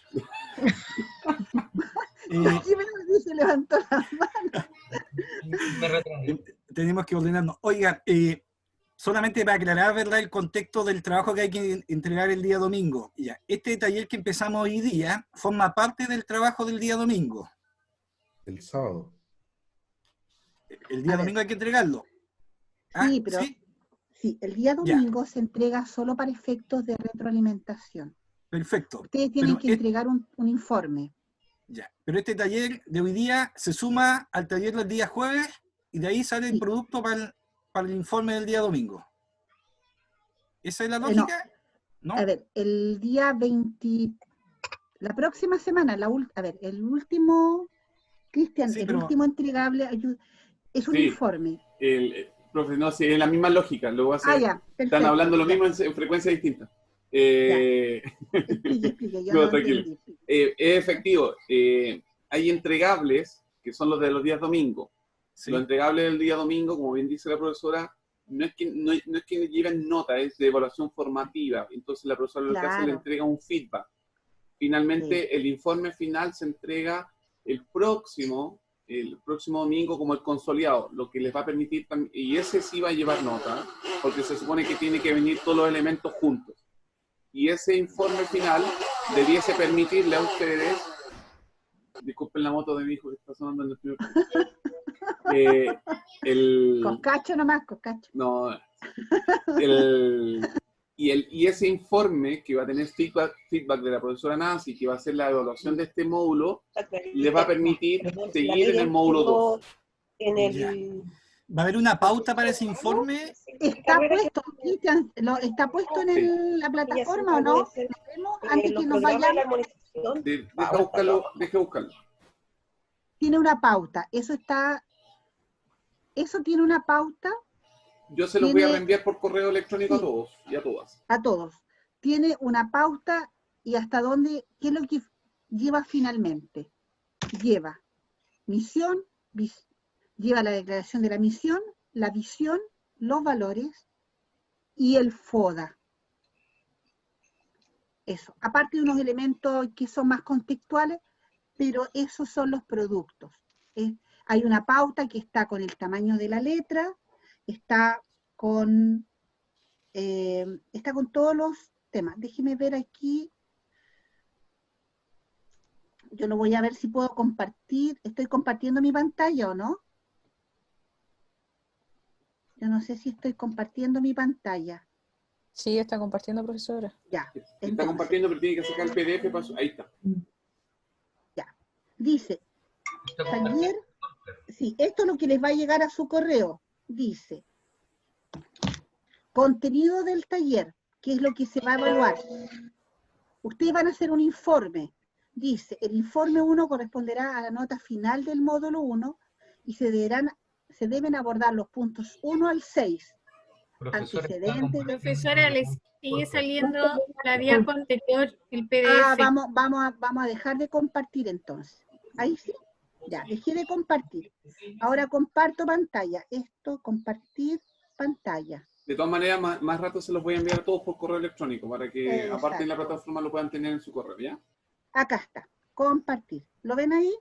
Se levantó la mano. Tenemos que ordenarnos. Oigan, solamente para aclarar, ¿verdad?, el contexto del trabajo que hay que entregar el día domingo. Ya, este taller que empezamos hoy día forma parte del trabajo del día domingo. El sábado. El día domingo hay que entregarlo. Sí, pero sí, el día domingo se entrega solo para efectos de retroalimentación. Perfecto. Ustedes tienen que entregar un informe. Ya, pero este taller de hoy día se suma al taller del día jueves y de ahí sale el producto para el informe del día domingo. ¿Esa es la lógica? ¿No? A ver, el día 20, la próxima semana, el último, Cristian, el último entregable es un informe. Profe, no, sí, es la misma lógica. Lo voy a hacer. Están hablando lo mismo en frecuencia distinta. Explique, yo no, no tranquilo. entendí. Es efectivo. Hay entregables, que son los de los días domingos. Sí. Los entregables del día domingo, como bien dice la profesora, no es que lleven nota, es de evaluación formativa. Entonces la profesora lo que hace le entrega un feedback. Finalmente, el informe final se entrega el próximo domingo como el consolidado, lo que les va a permitir, y ese sí va a llevar nota, porque se supone que tiene que venir todos los elementos juntos. Y ese informe final debiese permitirle a ustedes, disculpen la moto de mi hijo que está sonando en el primer Coscacho nomás, coscacho. No, y ese informe que va a tener feedback de la profesora Nancy, que va a hacer la evaluación de este módulo, les va a permitir seguir en el módulo 2. ¿Va a haber una pauta para ese informe? ¿Está puesto, Cristian, está puesto en la plataforma o no? ¿Lo vemos antes que nos vayamos? Deja buscarlo. Tiene una pauta. Eso tiene una pauta. Yo se los voy a reenviar por correo electrónico a todos y a todas. A todos. Tiene una pauta y hasta dónde, qué es lo que lleva finalmente. Lleva misión, lleva la declaración de la misión, la visión, los valores y el FODA. Eso. Aparte de unos elementos que son más contextuales, pero esos son los productos. Hay una pauta que está con el tamaño de la letra, está con todos los temas. Déjeme ver aquí. Yo lo voy a ver si puedo compartir. ¿Estoy compartiendo mi pantalla o no? Yo no sé si estoy compartiendo mi pantalla. Sí, está compartiendo, profesora. Ya. Está compartiendo, pero tiene que sacar el PDF. Ahí está. Ya. Dice, taller, sí, esto es lo que les va a llegar a su correo. Dice, contenido del taller, que es lo que se va a evaluar. Ustedes van a hacer un informe. Dice, el informe 1 corresponderá a la nota final del módulo 1 y se deben abordar los puntos 1 al 6. Profesora, les sigue saliendo la diapo anterior, el PDF. Vamos a dejar de compartir entonces. Ahí sí. Ya, dejé de compartir. Ahora comparto pantalla. Compartir pantalla. De todas maneras, más rato se los voy a enviar a todos por correo electrónico para que, aparte en la plataforma, lo puedan tener en su correo, ¿ya? Acá está. Compartir. ¿Lo ven ahí?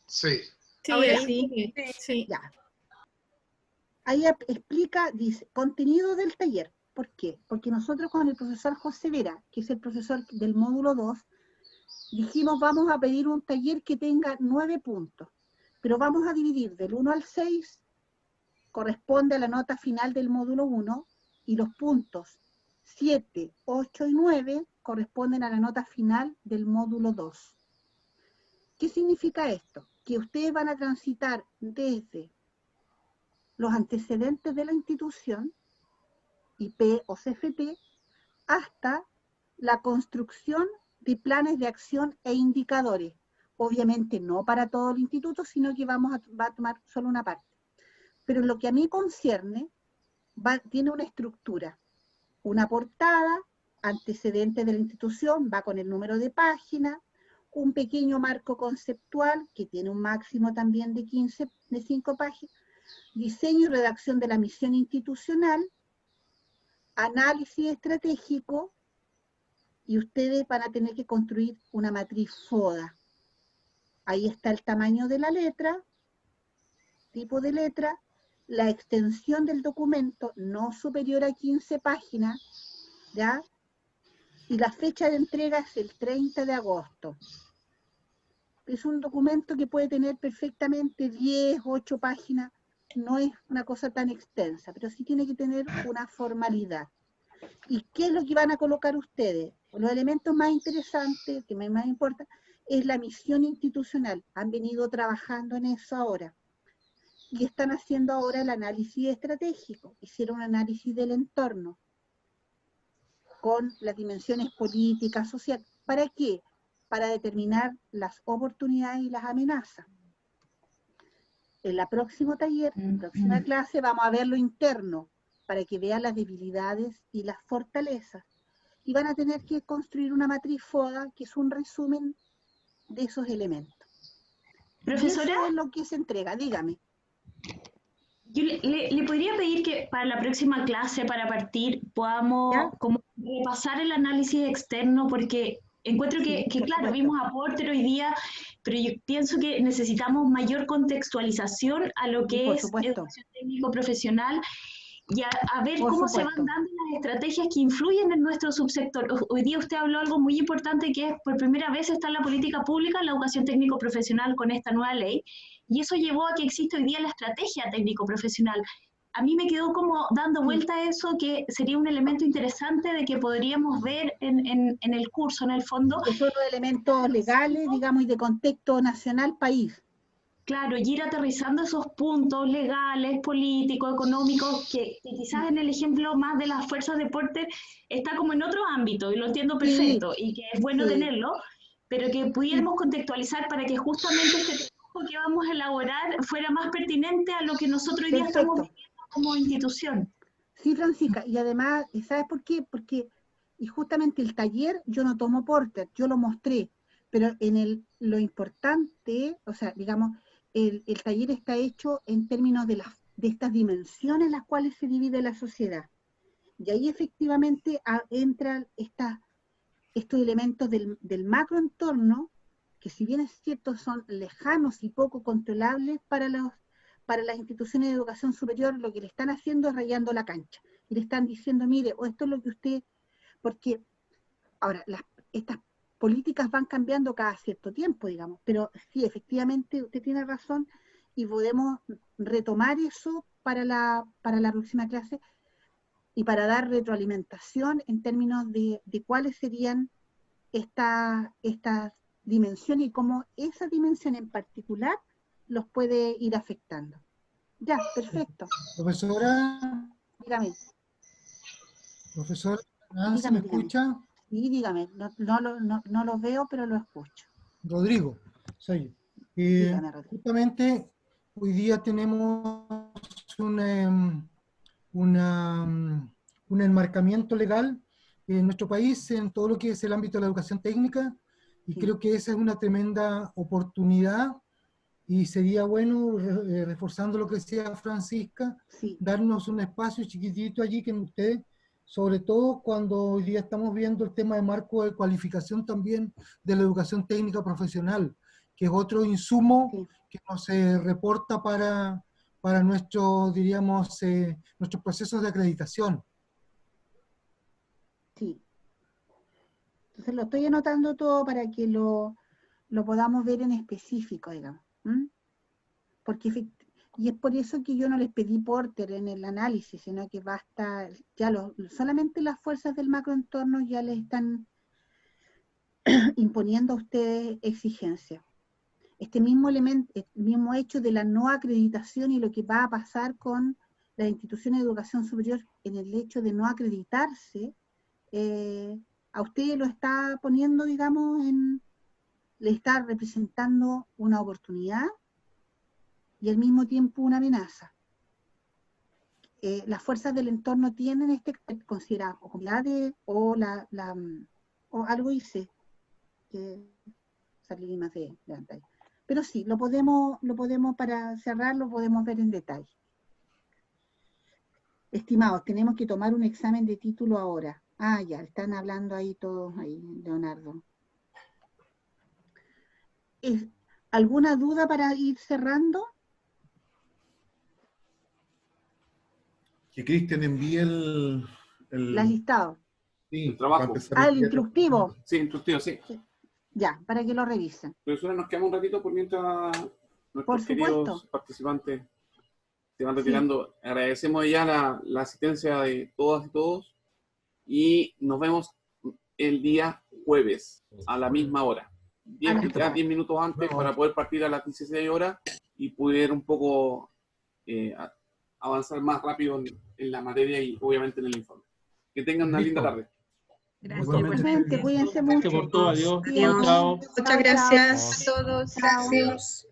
Sí. Ahora sí. Ya. Ahí explica, dice, contenido del taller. ¿Por qué? Porque nosotros con el profesor José Vera, que es el profesor del módulo 2, dijimos vamos a pedir un taller que tenga 9 puntos, pero vamos a dividir del 1 al 6, corresponde a la nota final del módulo 1, y los puntos 7, 8 y 9 corresponden a la nota final del módulo 2. ¿Qué significa esto? Que ustedes van a transitar desde los antecedentes de la institución, IP o CFT, hasta la construcción de planes de acción e indicadores. Obviamente no para todo el instituto, sino que va a tomar solo una parte. Pero en lo que a mí concierne, tiene una estructura, una portada, antecedentes de la institución, va con el número de página, un pequeño marco conceptual, que tiene un máximo también de 5 páginas, diseño y redacción de la misión institucional, análisis estratégico, y ustedes van a tener que construir una matriz FODA. Ahí está el tamaño de la letra, tipo de letra, la extensión del documento no superior a 15 páginas, ¿ya? Y la fecha de entrega es el 30 de agosto. Es un documento que puede tener perfectamente 10, 8 páginas, no es una cosa tan extensa, pero sí tiene que tener una formalidad. ¿Y qué es lo que van a colocar ustedes? Los elementos más interesantes, que más importa, es la misión institucional. Han venido trabajando en eso ahora. Y están haciendo ahora el análisis estratégico. Hicieron un análisis del entorno con las dimensiones políticas, sociales. ¿Para qué? Para determinar las oportunidades y las amenazas. En la próxima taller, en la próxima clase, vamos a ver lo interno. para que vean las debilidades y las fortalezas. Y van a tener que construir una matriz FODA, que es un resumen de esos elementos. Profesora, y eso es lo que se entrega, dígame. Yo le podría pedir que para la próxima clase, para partir, podamos como repasar el análisis externo, porque encuentro que claro, vimos aporte hoy día, pero yo pienso que necesitamos mayor contextualización a lo que es educación técnico-profesional y a ver cómo se van dando las estrategias que influyen en nuestro subsector. Hoy día usted habló algo muy importante, que es por primera vez está en la política pública la educación técnico-profesional con esta nueva ley, y eso llevó a que exista hoy día la estrategia técnico-profesional. A mí me quedó como dando vuelta a eso, que sería un elemento interesante de que podríamos ver en el curso, en el fondo. Que son los elementos legales, digamos, y de contexto nacional, país. Claro, y ir aterrizando esos puntos legales, políticos, económicos, que quizás en el ejemplo más de las fuerzas de deporte está como en otro ámbito, y lo entiendo perfecto, y que es bueno tenerlo, pero que pudiéramos contextualizar para que justamente este trabajo que vamos a elaborar fuera más pertinente a lo que nosotros hoy día estamos viviendo como institución. Sí, Francisca, y además, ¿sabes por qué? Porque, y justamente el taller, yo no tomo Porter, yo lo mostré, pero lo importante, o sea, digamos, el taller está hecho en términos de estas dimensiones en las cuales se divide la sociedad. Y ahí efectivamente entran estos elementos del macroentorno, que si bien es cierto son lejanos y poco controlables para las instituciones de educación superior, lo que le están haciendo es rayando la cancha. Y le están diciendo, mire, o esto es lo que usted... Porque ahora, estas políticas van cambiando cada cierto tiempo, digamos, pero sí, efectivamente, usted tiene razón, y podemos retomar eso para la próxima clase, y para dar retroalimentación en términos de cuáles serían estas dimensiones y cómo esa dimensión en particular los puede ir afectando. Ya, perfecto. Profesora. Dígame. Profesora, ¿se me escucha? Sí, dígame. No lo veo, pero lo escucho. Rodrigo, soy yo. Justamente hoy día tenemos un enmarcamiento legal en nuestro país en todo lo que es el ámbito de la educación técnica, y creo que esa es una tremenda oportunidad, y sería bueno, reforzando lo que decía Francisca, darnos un espacio chiquitito allí que ustedes, sobre todo cuando hoy día estamos viendo el tema de marco de cualificación también de la educación técnica profesional, que es otro insumo que nos reporta para nuestros, diríamos, nuestros procesos de acreditación. Sí. Entonces lo estoy anotando todo para que lo podamos ver en específico, digamos. Porque y es por eso que yo no les pedí Porter en el análisis, sino que basta, ya solamente las fuerzas del macroentorno ya les están imponiendo a ustedes exigencias. Este mismo elemento, el mismo hecho de la no acreditación y lo que va a pasar con las instituciones de educación superior en el hecho de no acreditarse, a usted lo está poniendo, digamos, le está representando una oportunidad y al mismo tiempo una amenaza. Las fuerzas del entorno tienen considerado o algo hice que salí más de pantalla. Pero sí, lo podemos para cerrar, lo podemos ver en detalle. Estimados, tenemos que tomar un examen de título ahora. Ah, ya, están hablando ahí todos, ahí, Leonardo. ¿Alguna duda para ir cerrando? Que Cristian envíe el listado. Sí, el trabajo. El instructivo. Sí, instructivo, sí. Ya, para que lo revisen. Profesora, nos quedamos un ratito por mientras nuestros queridos participantes se van retirando. Sí. Agradecemos ya la asistencia de todas y todos, y nos vemos el día jueves a la misma hora. 10 minutos antes para poder partir a las 16 horas y poder un poco avanzar más rápido en la materia y obviamente en el informe. Que tengan una linda tarde. Gracias. Igualmente, cuídense mucho. Por todo, adiós. Muchas gracias a todos. Gracias.